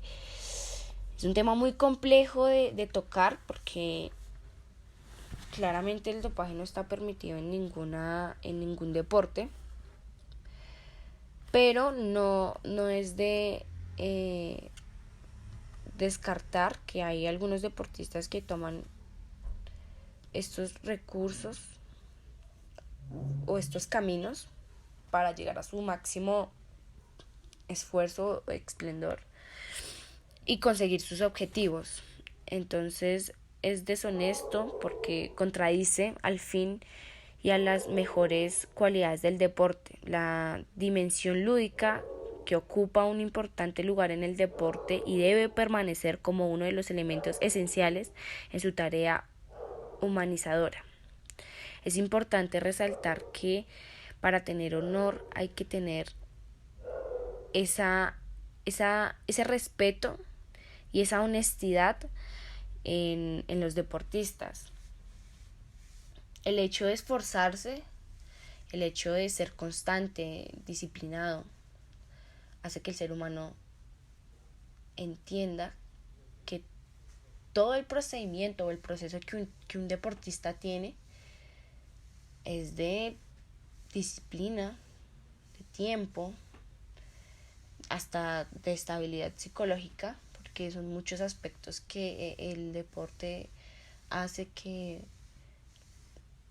es un tema muy complejo de tocar porque claramente el dopaje no está permitido en ningún deporte, pero no es de descartar que hay algunos deportistas que toman estos recursos o estos caminos para llegar a su máximo esfuerzo, esplendor y conseguir sus objetivos. Entonces es deshonesto porque contradice al fin y a las mejores cualidades del deporte. La dimensión lúdica que ocupa un importante lugar en el deporte y debe permanecer como uno de los elementos esenciales en su tarea humanizadora. Es importante resaltar que para tener honor hay que tener ese respeto y esa honestidad en los deportistas. El hecho de esforzarse, el hecho de ser constante, disciplinado, hace que el ser humano entienda que todo el procedimiento o el proceso que un deportista tiene es de disciplina, de tiempo, hasta de estabilidad psicológica, porque son muchos aspectos que el deporte hace que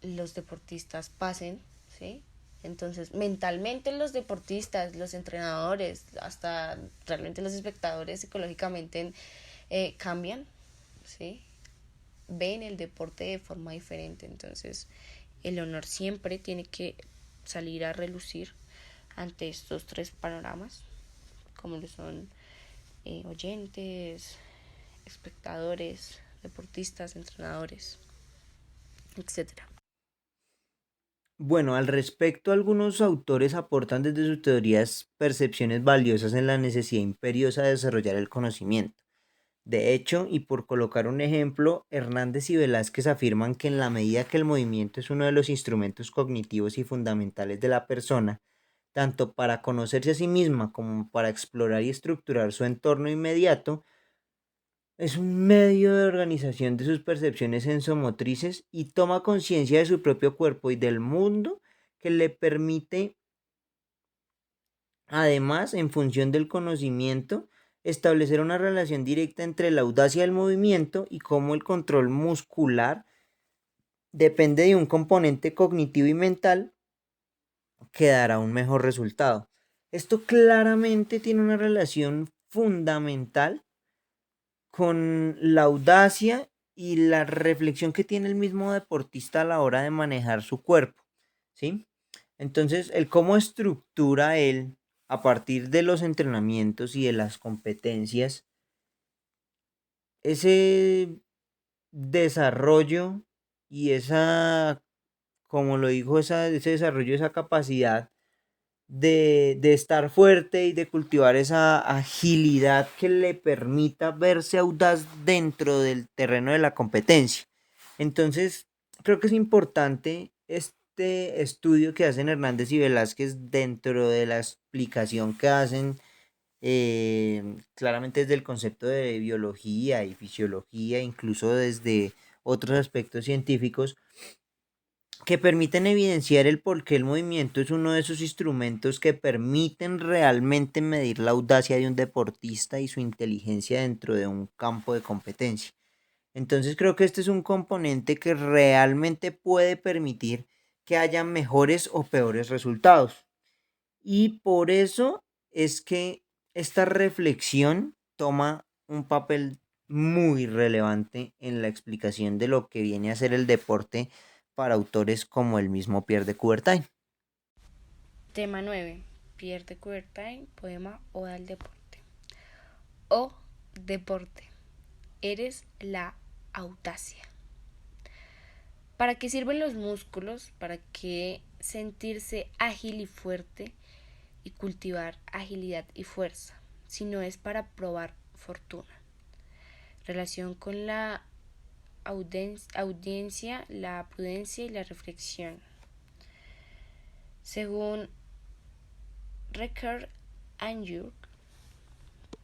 los deportistas pasen, ¿sí? Entonces, mentalmente los deportistas, los entrenadores, hasta realmente los espectadores psicológicamente cambian, ¿sí? Ven el deporte de forma diferente. Entonces, el honor siempre tiene que salir a relucir ante estos tres panoramas, como lo son oyentes, espectadores, deportistas, entrenadores, etcétera. Bueno, al respecto, algunos autores aportan desde sus teorías percepciones valiosas en la necesidad imperiosa de desarrollar el conocimiento. De hecho, y por colocar un ejemplo, Hernández y Velázquez afirman que en la medida que el movimiento es uno de los instrumentos cognitivos y fundamentales de la persona, tanto para conocerse a sí misma como para explorar y estructurar su entorno inmediato, es un medio de organización de sus percepciones sensomotrices y toma conciencia de su propio cuerpo y del mundo que le permite, además, en función del conocimiento, establecer una relación directa entre la audacia del movimiento y cómo el control muscular depende de un componente cognitivo y mental que dará un mejor resultado. Esto claramente tiene una relación fundamental con la audacia y la reflexión que tiene el mismo deportista a la hora de manejar su cuerpo, ¿sí? Entonces, el cómo estructura él a partir de los entrenamientos y de las competencias ese desarrollo y esa, como lo dijo, ese desarrollo, esa capacidad de estar fuerte y de cultivar esa agilidad que le permita verse audaz dentro del terreno de la competencia. Entonces, creo que es importante este estudio que hacen Hernández y Velázquez dentro de la explicación que hacen claramente desde el concepto de biología y fisiología, incluso desde otros aspectos científicos, que permiten evidenciar el por qué el movimiento es uno de esos instrumentos que permiten realmente medir la audacia de un deportista y su inteligencia dentro de un campo de competencia. Entonces creo que este es un componente que realmente puede permitir que haya mejores o peores resultados. Y por eso es que esta reflexión toma un papel muy relevante en la explicación de lo que viene a ser el deporte para autores como el mismo Pierre de Coubertin. Tema 9. Pierre de Coubertin, poema Oda al deporte. Oh, deporte, eres la audacia. ¿Para qué sirven los músculos? ¿Para qué sentirse ágil y fuerte y cultivar agilidad y fuerza? Si no es para probar fortuna. Relación con la audiencia, la prudencia y la reflexión. Según Reker Anjur,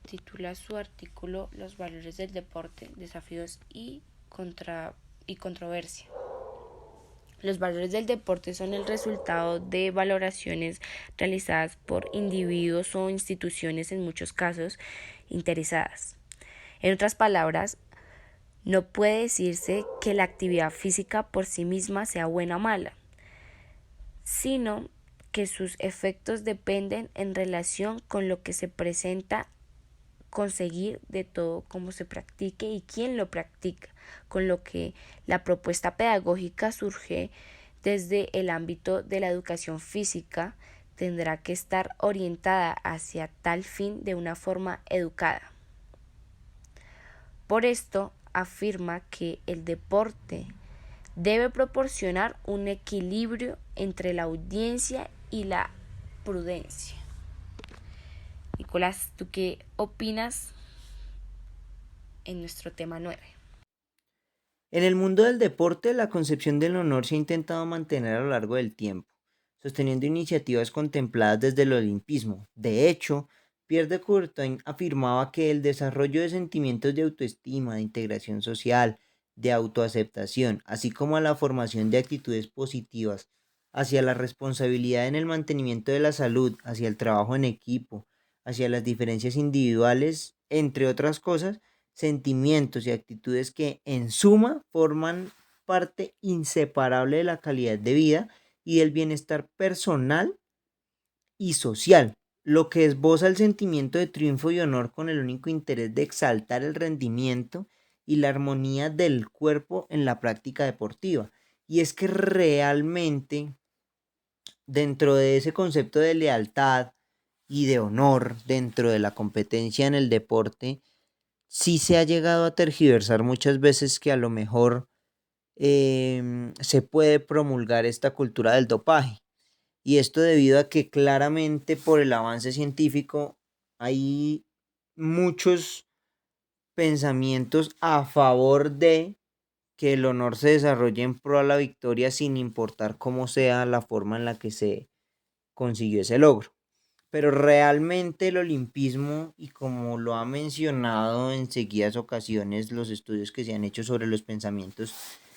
titula su artículo Los valores del deporte, desafíos y controversia. Los valores del deporte son el resultado de valoraciones realizadas por individuos o instituciones, en muchos casos interesadas. En otras palabras, no puede decirse que la actividad física por sí misma sea buena o mala, sino que sus efectos dependen en relación con lo que se presenta conseguir de todo cómo se practique y quién lo practica, con lo que la propuesta pedagógica surge desde el ámbito de la educación física, tendrá que estar orientada hacia tal fin de una forma educada. Por esto afirma que el deporte debe proporcionar un equilibrio entre la audiencia y la prudencia. Nicolás, ¿tú qué opinas en nuestro tema 9? En el mundo del deporte, la concepción del honor se ha intentado mantener a lo largo del tiempo, sosteniendo iniciativas contempladas desde el olimpismo. De hecho, Pierre de Coubertin afirmaba que el desarrollo de sentimientos de autoestima, de integración social, de autoaceptación, así como la formación de actitudes positivas hacia la responsabilidad en el mantenimiento de la salud, hacia el trabajo en equipo, hacia las diferencias individuales, entre otras cosas, sentimientos y actitudes que en suma forman parte inseparable de la calidad de vida y del bienestar personal y social, lo que esboza el sentimiento de triunfo y honor con el único interés de exaltar el rendimiento y la armonía del cuerpo en la práctica deportiva. Y es que realmente dentro de ese concepto de lealtad y de honor dentro de la competencia en el deporte, sí se ha llegado a tergiversar muchas veces que a lo mejor se puede promulgar esta cultura del dopaje. Y esto debido a que claramente por el avance científico hay muchos pensamientos a favor de que el honor se desarrolle en pro a la victoria sin importar cómo sea la forma en la que se consiguió ese logro. Pero realmente el olimpismo, y como lo ha mencionado en seguidas ocasiones los estudios que se han hecho sobre los pensamientos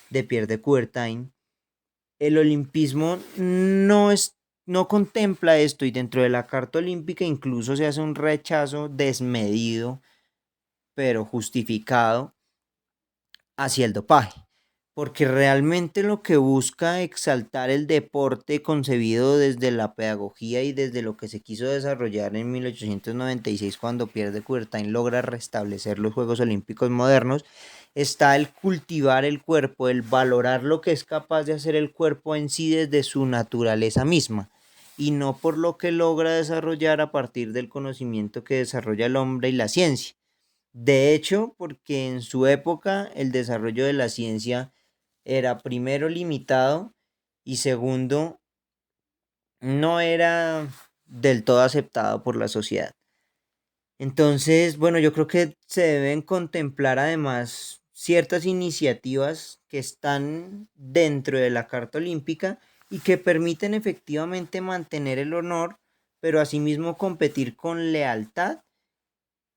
de Pierre de Coubertin, el olimpismo no contempla esto, y dentro de la Carta Olímpica incluso se hace un rechazo desmedido, pero justificado, hacia el dopaje, porque realmente lo que busca exaltar el deporte concebido desde la pedagogía y desde lo que se quiso desarrollar en 1896 cuando Pierre de Coubertin logra restablecer los Juegos Olímpicos modernos, está el cultivar el cuerpo, el valorar lo que es capaz de hacer el cuerpo en sí desde su naturaleza misma, y no por lo que logra desarrollar a partir del conocimiento que desarrolla el hombre y la ciencia. De hecho, porque en su época el desarrollo de la ciencia era primero limitado y segundo no era del todo aceptado por la sociedad. Entonces, bueno, yo creo que se deben contemplar además ciertas iniciativas que están dentro de la Carta Olímpica y que permiten efectivamente mantener el honor, pero asimismo competir con lealtad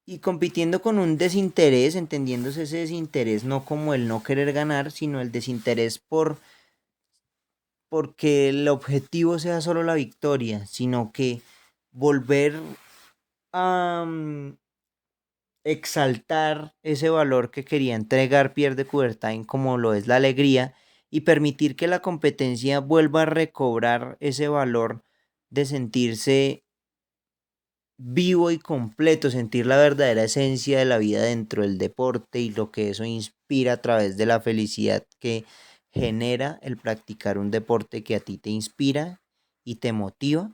y compitiendo con un desinterés, entendiéndose ese desinterés no como el no querer ganar, sino el desinterés porque el objetivo sea solo la victoria, sino que volver a exaltar ese valor que quería entregar Pierre de Coubertin, como lo es la alegría, y permitir que la competencia vuelva a recobrar ese valor de sentirse vivo y completo, sentir la verdadera esencia de la vida dentro del deporte y lo que eso inspira a través de la felicidad que genera el practicar un deporte que a ti te inspira y te motiva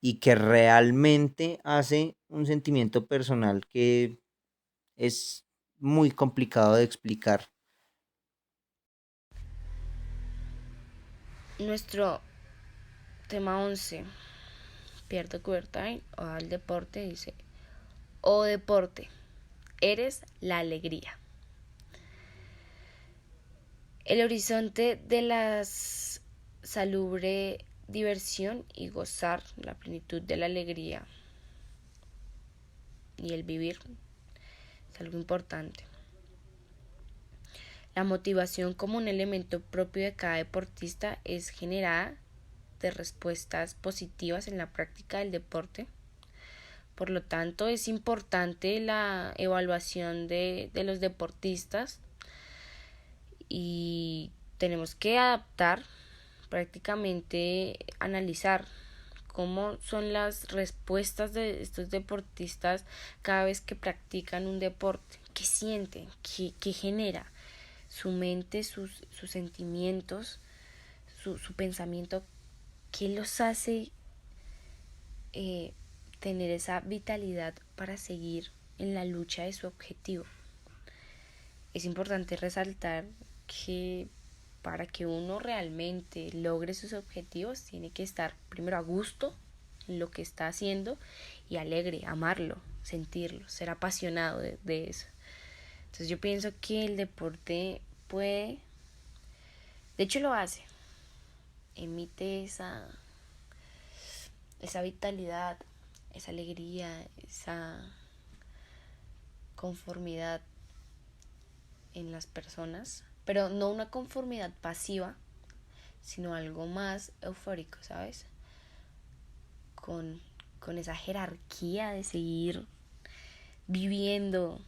y que realmente hace un sentimiento personal que es muy complicado de explicar. Nuestro tema 11, Pierre de Coubertin, o al deporte, dice: oh deporte, eres la alegría. El horizonte de la salubre diversión y gozar la plenitud de la alegría y el vivir es algo importante. La motivación como un elemento propio de cada deportista es generada de respuestas positivas en la práctica del deporte. Por lo tanto, es importante la evaluación de los deportistas y tenemos que adaptar, prácticamente analizar cómo son las respuestas de estos deportistas cada vez que practican un deporte, qué sienten, qué genera su mente, sus sentimientos, su pensamiento, qué los hace tener esa vitalidad para seguir en la lucha de su objetivo. Es importante resaltar que para que uno realmente logre sus objetivos tiene que estar primero a gusto en lo que está haciendo y alegre, amarlo, sentirlo, ser apasionado de eso. Entonces yo pienso que el deporte puede, de hecho lo hace, emite esa vitalidad, esa alegría, esa conformidad en las personas, pero no una conformidad pasiva, sino algo más eufórico, ¿sabes? Con esa jerarquía de seguir viviendo,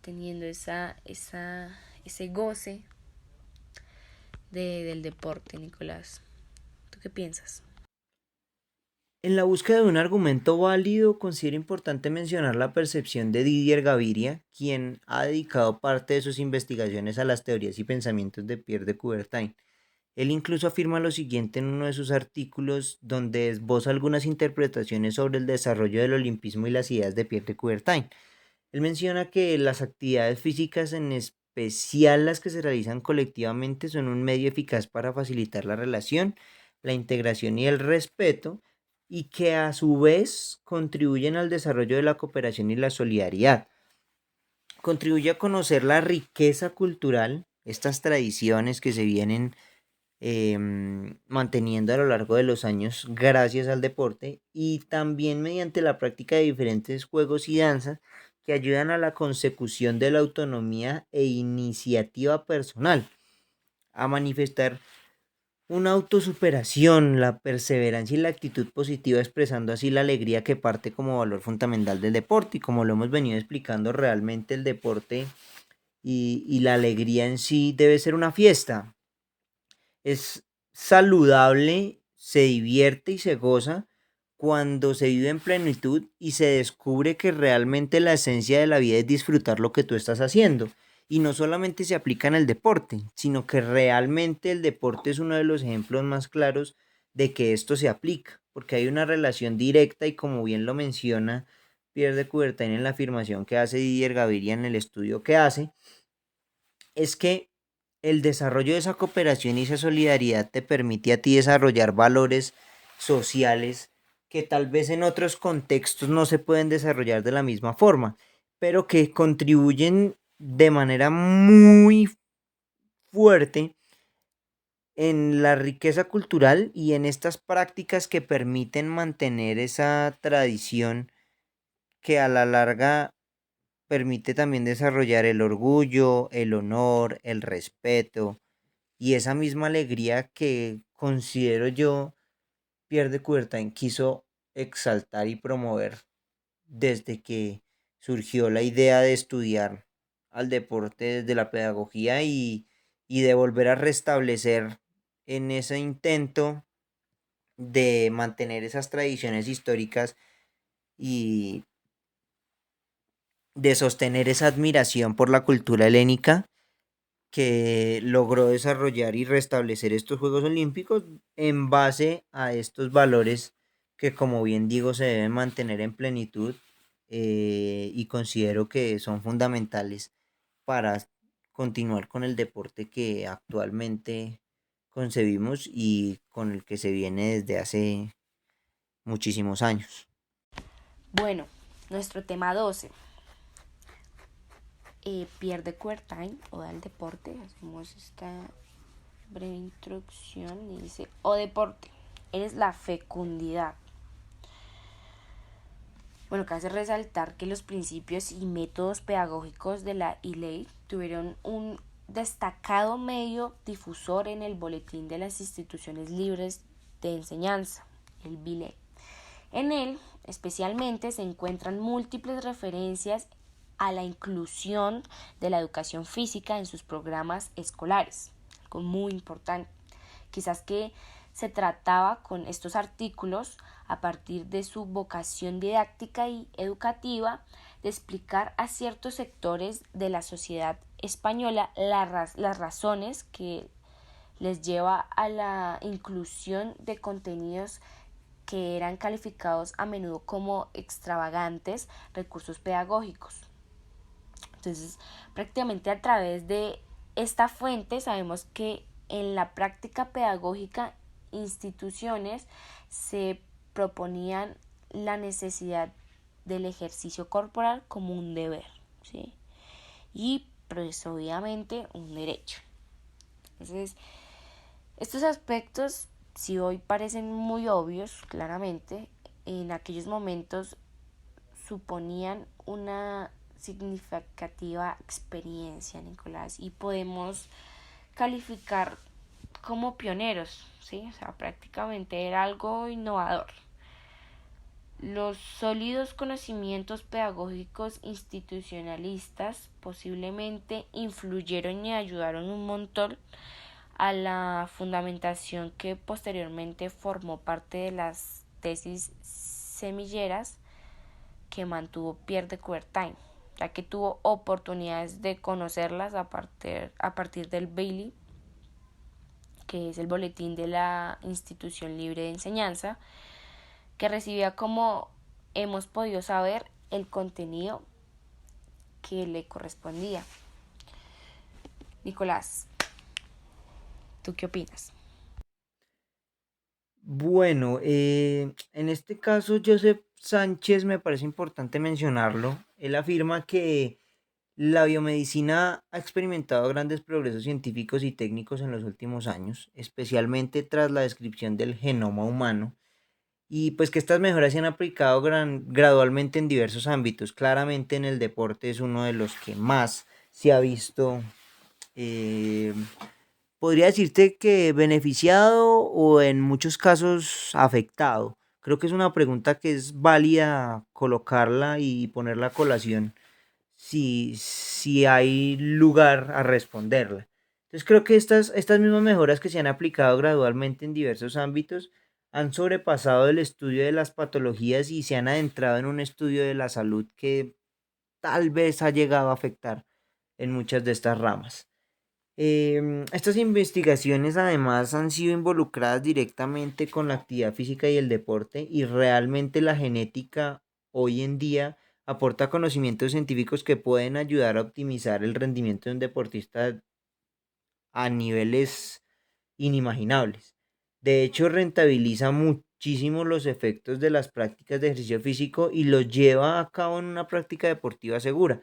teniendo ese goce del deporte, Nicolás. ¿Tú qué piensas? En la búsqueda de un argumento válido, considero importante mencionar la percepción de Didier Gaviria, quien ha dedicado parte de sus investigaciones a las teorías y pensamientos de Pierre de Coubertin. Él incluso afirma lo siguiente en uno de sus artículos, donde esboza algunas interpretaciones sobre el desarrollo del olimpismo y las ideas de Pierre de Coubertin. Él menciona que las actividades físicas, en especial las que se realizan colectivamente, son un medio eficaz para facilitar la relación, la integración y el respeto, y que a su vez contribuyen al desarrollo de la cooperación y la solidaridad. Contribuye a conocer la riqueza cultural, estas tradiciones que se vienen manteniendo a lo largo de los años gracias al deporte, y también mediante la práctica de diferentes juegos y danzas que ayudan a la consecución de la autonomía e iniciativa personal, a manifestar una autosuperación, la perseverancia y la actitud positiva, expresando así la alegría que parte como valor fundamental del deporte. Y como lo hemos venido explicando, realmente el deporte y la alegría en sí debe ser una fiesta. Es saludable, se divierte y se goza cuando se vive en plenitud y se descubre que realmente la esencia de la vida es disfrutar lo que tú estás haciendo. Y no solamente se aplica en el deporte, sino que realmente el deporte es uno de los ejemplos más claros de que esto se aplica, porque hay una relación directa y, como bien lo menciona Pierre de Coubertin en la afirmación que hace Didier Gaviria en el estudio que hace, es que el desarrollo de esa cooperación y esa solidaridad te permite a ti desarrollar valores sociales que tal vez en otros contextos no se pueden desarrollar de la misma forma, pero que contribuyen de manera muy fuerte en la riqueza cultural y en estas prácticas que permiten mantener esa tradición que a la larga permite también desarrollar el orgullo, el honor, el respeto y esa misma alegría que considero yo Pierre de Coubertin quiso exaltar y promover desde que surgió la idea de estudiar al deporte desde la pedagogía y de volver a restablecer en ese intento de mantener esas tradiciones históricas y de sostener esa admiración por la cultura helénica que logró desarrollar y restablecer estos Juegos Olímpicos en base a estos valores que, como bien digo, se deben mantener en plenitud, y considero que son fundamentales para continuar con el deporte que actualmente concebimos y con el que se viene desde hace muchísimos años. Bueno, nuestro tema 12. Pierre de Coubertin, Oda al deporte. Hacemos esta breve introducción y dice: O deporte, es la fecundidad. Bueno, cabe resaltar que los principios y métodos pedagógicos de la ILEI tuvieron un destacado medio difusor en el Boletín de las Instituciones Libres de Enseñanza, el BILE. En él, especialmente, se encuentran múltiples referencias a la inclusión de la educación física en sus programas escolares, algo muy importante. Quizás que se trataba con estos artículos, a partir de su vocación didáctica y educativa, de explicar a ciertos sectores de la sociedad española las razones que les lleva a la inclusión de contenidos que eran calificados a menudo como extravagantes recursos pedagógicos. Entonces, prácticamente a través de esta fuente sabemos que en la práctica pedagógica instituciones se proponían la necesidad del ejercicio corporal como un deber, ¿sí? Y pues obviamente un derecho. Entonces, estos aspectos, si hoy parecen muy obvios, claramente, en aquellos momentos suponían una significativa experiencia, Nicolás, y podemos calificar como pioneros, ¿sí? O sea, prácticamente era algo innovador. Los sólidos conocimientos pedagógicos institucionalistas posiblemente influyeron y ayudaron un montón a la fundamentación que posteriormente formó parte de las tesis semilleras que mantuvo Pierre de Coubertin, ya que tuvo oportunidades de conocerlas a partir del Bailey, que es el boletín de la Institución Libre de Enseñanza, que recibía, como hemos podido saber, el contenido que le correspondía. Nicolás, ¿tú qué opinas? Bueno, en este caso, Joseph Sánchez me parece importante mencionarlo. Él afirma que la biomedicina ha experimentado grandes progresos científicos y técnicos en los últimos años, especialmente tras la descripción del genoma humano, y pues que estas mejoras se han aplicado gradualmente en diversos ámbitos. Claramente en el deporte es uno de los que más se ha visto, eh, podría decirte que beneficiado o en muchos casos afectado. Creo que es una pregunta que es válida colocarla y ponerla a colación si hay lugar a responderla. Entonces creo que estas mismas mejoras que se han aplicado gradualmente en diversos ámbitos han sobrepasado el estudio de las patologías y se han adentrado en un estudio de la salud que tal vez ha llegado a afectar en muchas de estas ramas. Estas investigaciones además han sido involucradas directamente con la actividad física y el deporte, y realmente la genética hoy en día aporta conocimientos científicos que pueden ayudar a optimizar el rendimiento de un deportista a niveles inimaginables. De hecho, rentabiliza muchísimo los efectos de las prácticas de ejercicio físico y los lleva a cabo en una práctica deportiva segura,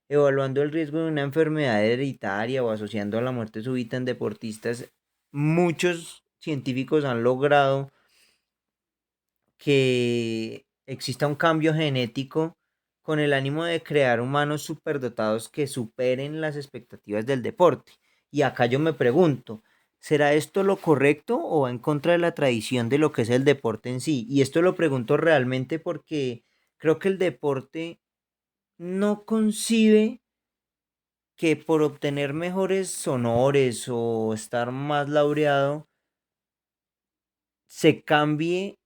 evaluando el riesgo de una enfermedad hereditaria o asociando a la muerte súbita en deportistas. Muchos científicos han logrado que exista un cambio genético con el ánimo de crear humanos superdotados que superen las expectativas del deporte. Y acá yo me pregunto, ¿será esto lo correcto o va en contra de la tradición de lo que es el deporte en sí? Y esto lo pregunto realmente porque creo que el deporte no concibe que por obtener mejores honores o estar más laureado se cambie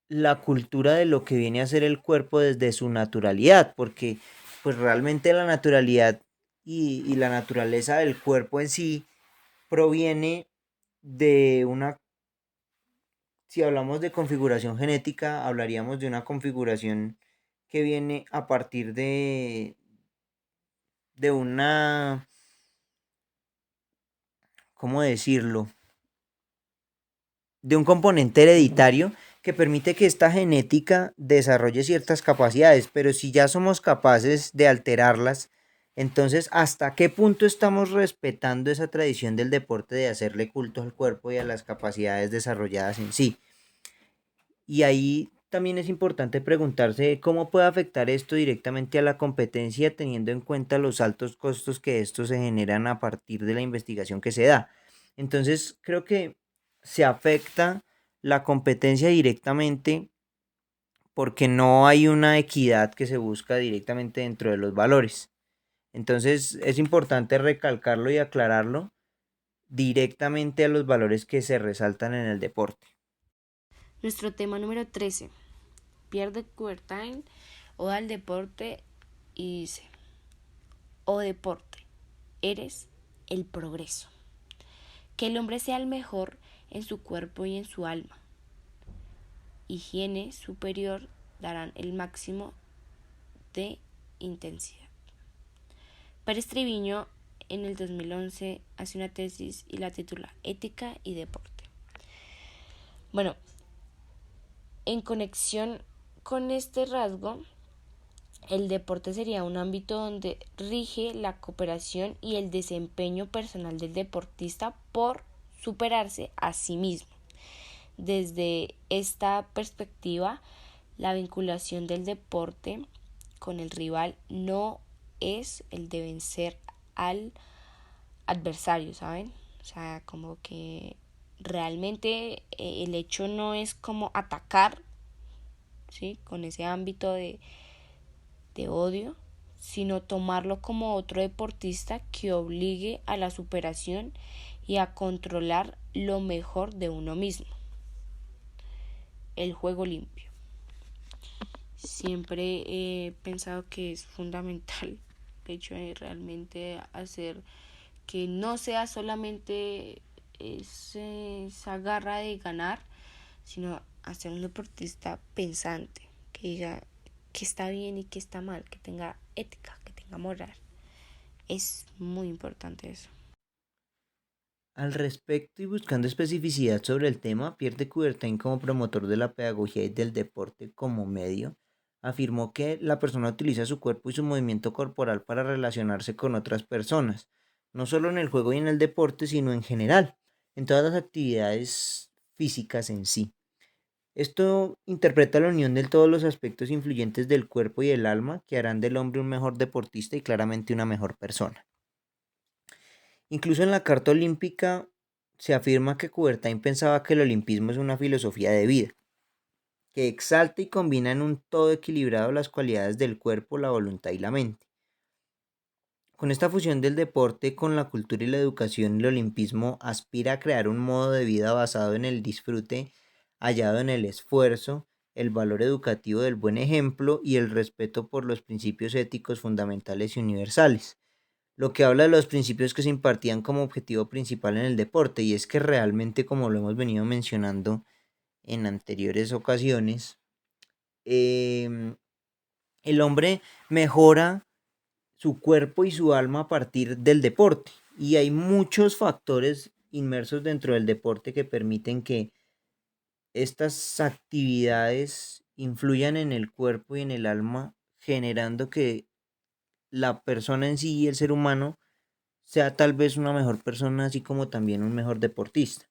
la cultura de lo que viene a ser el cuerpo desde su naturalidad, porque pues realmente la naturalidad y la naturaleza del cuerpo en sí proviene de una, si hablamos de configuración genética, hablaríamos de una configuración que viene a partir de una, ¿cómo decirlo? De un componente hereditario que permite que esta genética desarrolle ciertas capacidades, pero si ya somos capaces de alterarlas, entonces ¿hasta qué punto estamos respetando esa tradición del deporte de hacerle culto al cuerpo y a las capacidades desarrolladas en sí? Y ahí también es importante preguntarse cómo puede afectar esto directamente a la competencia teniendo en cuenta los altos costos que estos se generan a partir de la investigación que se da. Entonces, creo que se afecta la competencia directamente porque no hay una equidad que se busca directamente dentro de los valores. Entonces, es importante recalcarlo y aclararlo directamente a los valores que se resaltan en el deporte. Nuestro tema número 13. Pierre de Coubertin, Oda al deporte, y dice: oh deporte, eres el progreso. Que el hombre sea el mejor en su cuerpo y en su alma. Higiene superior darán el máximo de intensidad. Pérez Triviño en el 2011 hace una tesis y la titula Ética y Deporte. Bueno, en conexión con este rasgo, el deporte sería un ámbito donde rige la cooperación y el desempeño personal del deportista por superarse a sí mismo. Desde esta perspectiva, la vinculación del deporte con el rival no es el de vencer al adversario, ¿saben? O sea, como que realmente el hecho no es como atacar, ¿sí? Con ese ámbito de odio, sino tomarlo como otro deportista que obligue a la superación y a controlar lo mejor de uno mismo. El juego limpio. Siempre he pensado que es fundamental, de hecho, realmente hacer que no sea solamente esa garra de ganar, sino hacer un deportista pensante, que diga que está bien y que está mal, que tenga ética, que tenga moral. Es muy importante eso. Al respecto y buscando especificidad sobre el tema, Pierre de Coubertin, como promotor de la pedagogía y del deporte como medio, afirmó que la persona utiliza su cuerpo y su movimiento corporal para relacionarse con otras personas, no solo en el juego y en el deporte, sino en general, en todas las actividades físicas en sí. Esto interpreta la unión de todos los aspectos influyentes del cuerpo y el alma que harán del hombre un mejor deportista y claramente una mejor persona. Incluso en la Carta Olímpica se afirma que Coubertin pensaba que el olimpismo es una filosofía de vida, que exalta y combina en un todo equilibrado las cualidades del cuerpo, la voluntad y la mente. Con esta fusión del deporte con la cultura y la educación, el olimpismo aspira a crear un modo de vida basado en el disfrute, hallado en el esfuerzo, el valor educativo del buen ejemplo y el respeto por los principios éticos fundamentales y universales, lo que habla de los principios que se impartían como objetivo principal en el deporte, y es que realmente, como lo hemos venido mencionando en anteriores ocasiones, em, el hombre mejora su cuerpo y su alma a partir del deporte, y hay muchos factores inmersos dentro del deporte que permiten que estas actividades influyan en el cuerpo y en el alma, generando que la persona en sí y el ser humano sea tal vez una mejor persona, así como también un mejor deportista.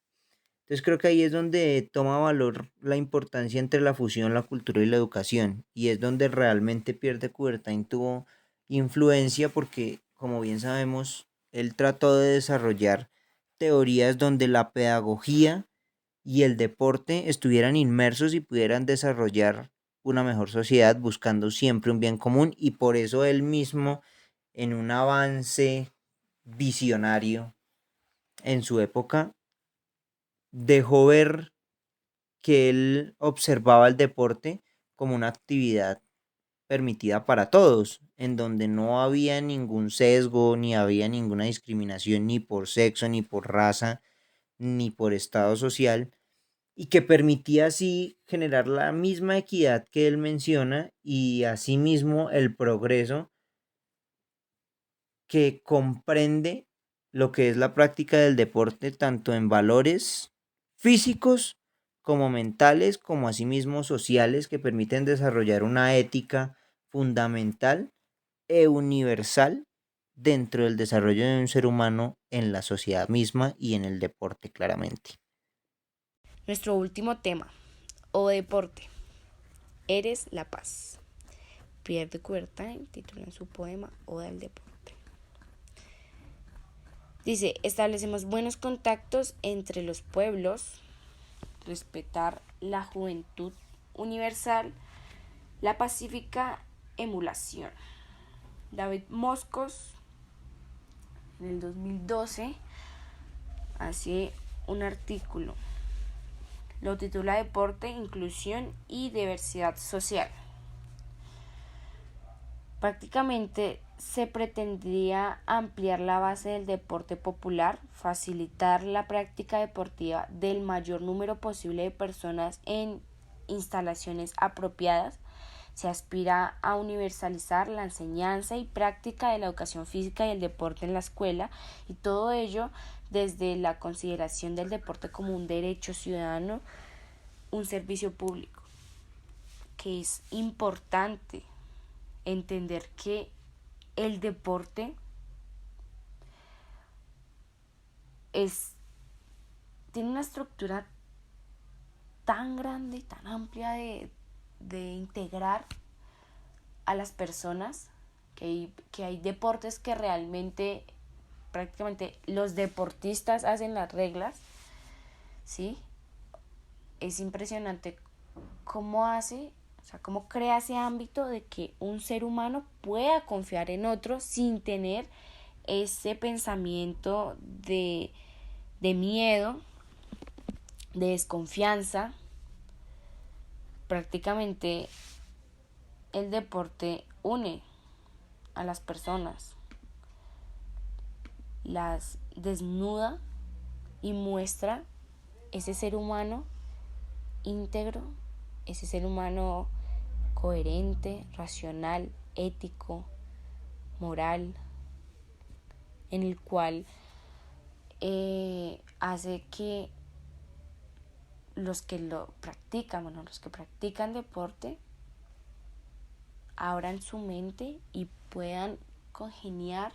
Entonces creo que ahí es donde toma valor la importancia entre la fusión, la cultura y la educación, y es donde realmente Pierre de Coubertin tuvo influencia porque, como bien sabemos, él trató de desarrollar teorías donde la pedagogía y el deporte estuvieran inmersos y pudieran desarrollar una mejor sociedad buscando siempre un bien común, y por eso él mismo, en un avance visionario en su época, dejó ver que él observaba el deporte como una actividad permitida para todos, en donde no había ningún sesgo, ni había ninguna discriminación, ni por sexo, ni por raza, ni por estado social, y que permitía así generar la misma equidad que él menciona y asimismo el progreso que comprende lo que es la práctica del deporte tanto en valores físicos como mentales, como asimismo sociales, que permiten desarrollar una ética fundamental e universal dentro del desarrollo de un ser humano en la sociedad misma y en el deporte claramente. Nuestro último tema, o deporte. Eres la paz. Pierre de Coubertin titula en su poema Oda al deporte. Dice, establecemos buenos contactos entre los pueblos, respetar la juventud universal, la pacífica emulación. David Moscos, en el 2012, hace un artículo. Lo titula Deporte, Inclusión y Diversidad Social. Prácticamente se pretendía ampliar la base del deporte popular, facilitar la práctica deportiva del mayor número posible de personas en instalaciones apropiadas. Se aspira a universalizar la enseñanza y práctica de la educación física y el deporte en la escuela, y todo ello desde la consideración del deporte como un derecho ciudadano, un servicio público, que es importante entender que el deporte tiene una estructura tan grande y tan amplia de integrar a las personas, que hay deportes que realmente prácticamente los deportistas hacen las reglas, ¿sí? Es impresionante cómo cómo crea ese ámbito de que un ser humano pueda confiar en otro sin tener ese pensamiento de miedo, de desconfianza. Prácticamente el deporte une a las personas, las desnuda y muestra ese ser humano íntegro, ese ser humano coherente, racional, ético, moral, en el cual hace que los que practican deporte abran su mente y puedan congeniar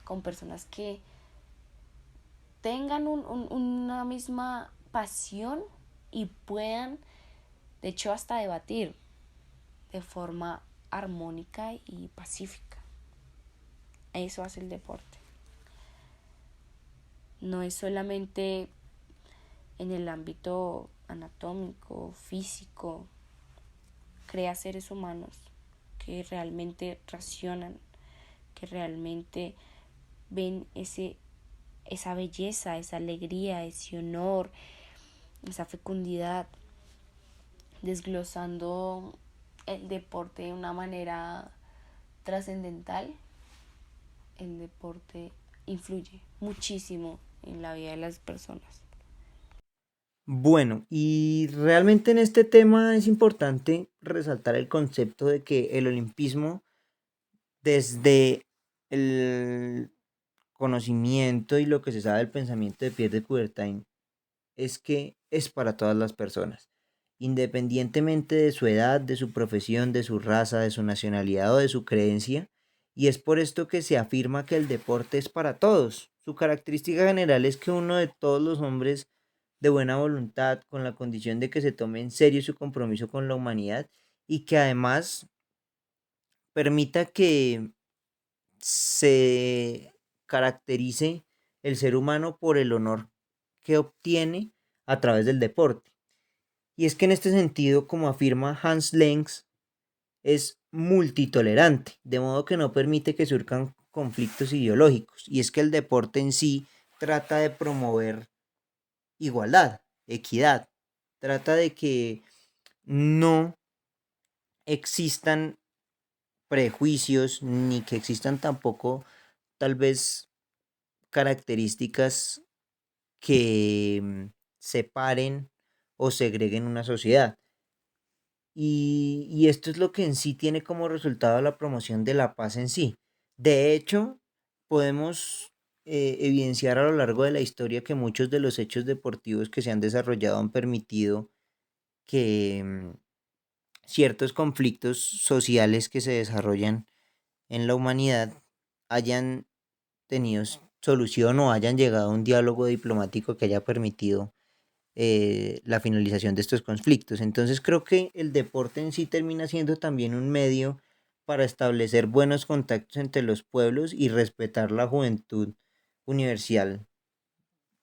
con personas que tengan una misma pasión y puedan, de hecho, hasta debatir de forma armónica y pacífica. Eso hace el deporte. No es solamente en el ámbito anatómico, físico, crea seres humanos que realmente racionan, que realmente ven esa belleza, esa alegría, ese honor, esa fecundidad, desglosando el deporte de una manera trascendental. El deporte influye muchísimo en la vida de las personas. Bueno, y realmente en este tema es importante resaltar el concepto de que el olimpismo, desde el conocimiento y lo que se sabe del pensamiento de Pierre de Coubertin, es que es para todas las personas, independientemente de su edad, de su profesión, de su raza, de su nacionalidad o de su creencia, y es por esto que se afirma que el deporte es para todos. Su característica general es que uno de todos los hombres de buena voluntad, con la condición de que se tome en serio su compromiso con la humanidad y que además permita que se caracterice el ser humano por el honor que obtiene a través del deporte. Y es que en este sentido, como afirma Hans Lenz, es multitolerante, de modo que no permite que surjan conflictos ideológicos. Y es que el deporte en sí trata de promover igualdad, equidad, trata de que no existan prejuicios ni que existan tampoco tal vez características que separen o segreguen una sociedad. Y esto es lo que en sí tiene como resultado la promoción de la paz en sí. De hecho, podemos evidenciar a lo largo de la historia que muchos de los hechos deportivos que se han desarrollado han permitido que ciertos conflictos sociales que se desarrollan en la humanidad hayan tenido solución o hayan llegado a un diálogo diplomático que haya permitido la finalización de estos conflictos. Entonces creo que el deporte en sí termina siendo también un medio para establecer buenos contactos entre los pueblos y respetar la juventud universal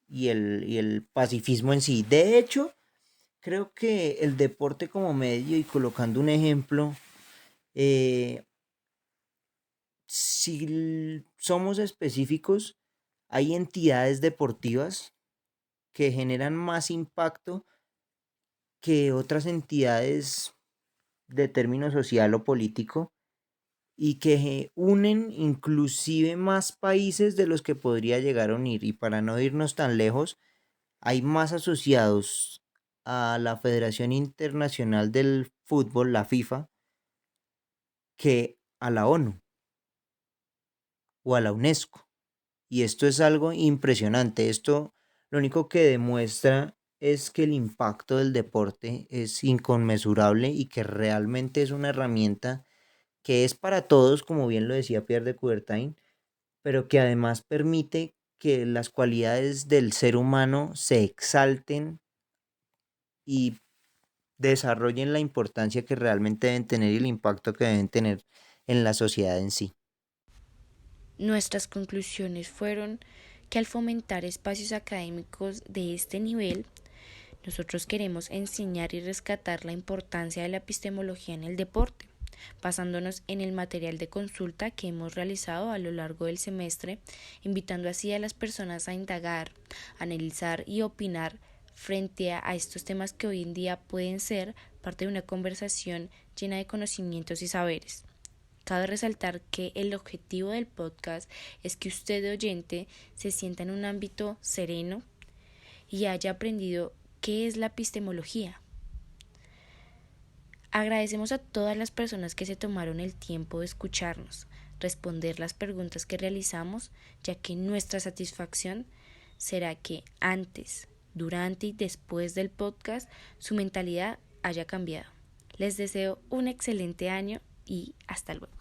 y el pacifismo en sí. De hecho, creo que el deporte como medio, y colocando un ejemplo, eh, si somos específicos, hay entidades deportivas que generan más impacto que otras entidades de término social o político y que unen inclusive más países de los que podría llegar a unir. Y para no irnos tan lejos, hay más asociados a la Federación Internacional del Fútbol, la FIFA, que a la ONU o a la UNESCO. Y esto es algo impresionante. Esto lo único que demuestra es que el impacto del deporte es inconmensurable y que realmente es una herramienta que es para todos, como bien lo decía Pierre de Coubertin, pero que además permite que las cualidades del ser humano se exalten y desarrollen la importancia que realmente deben tener y el impacto que deben tener en la sociedad en sí. Nuestras conclusiones fueron que al fomentar espacios académicos de este nivel, nosotros queremos enseñar y rescatar la importancia de la epistemología en el deporte, basándonos en el material de consulta que hemos realizado a lo largo del semestre, invitando así a las personas a indagar, analizar y opinar frente a estos temas que hoy en día pueden ser parte de una conversación llena de conocimientos y saberes. Cabe resaltar que el objetivo del podcast es que usted, oyente, se sienta en un ámbito sereno y haya aprendido qué es la epistemología. Agradecemos a todas las personas que se tomaron el tiempo de escucharnos, responder las preguntas que realizamos, ya que nuestra satisfacción será que antes, durante y después del podcast su mentalidad haya cambiado. Les deseo un excelente año y hasta luego.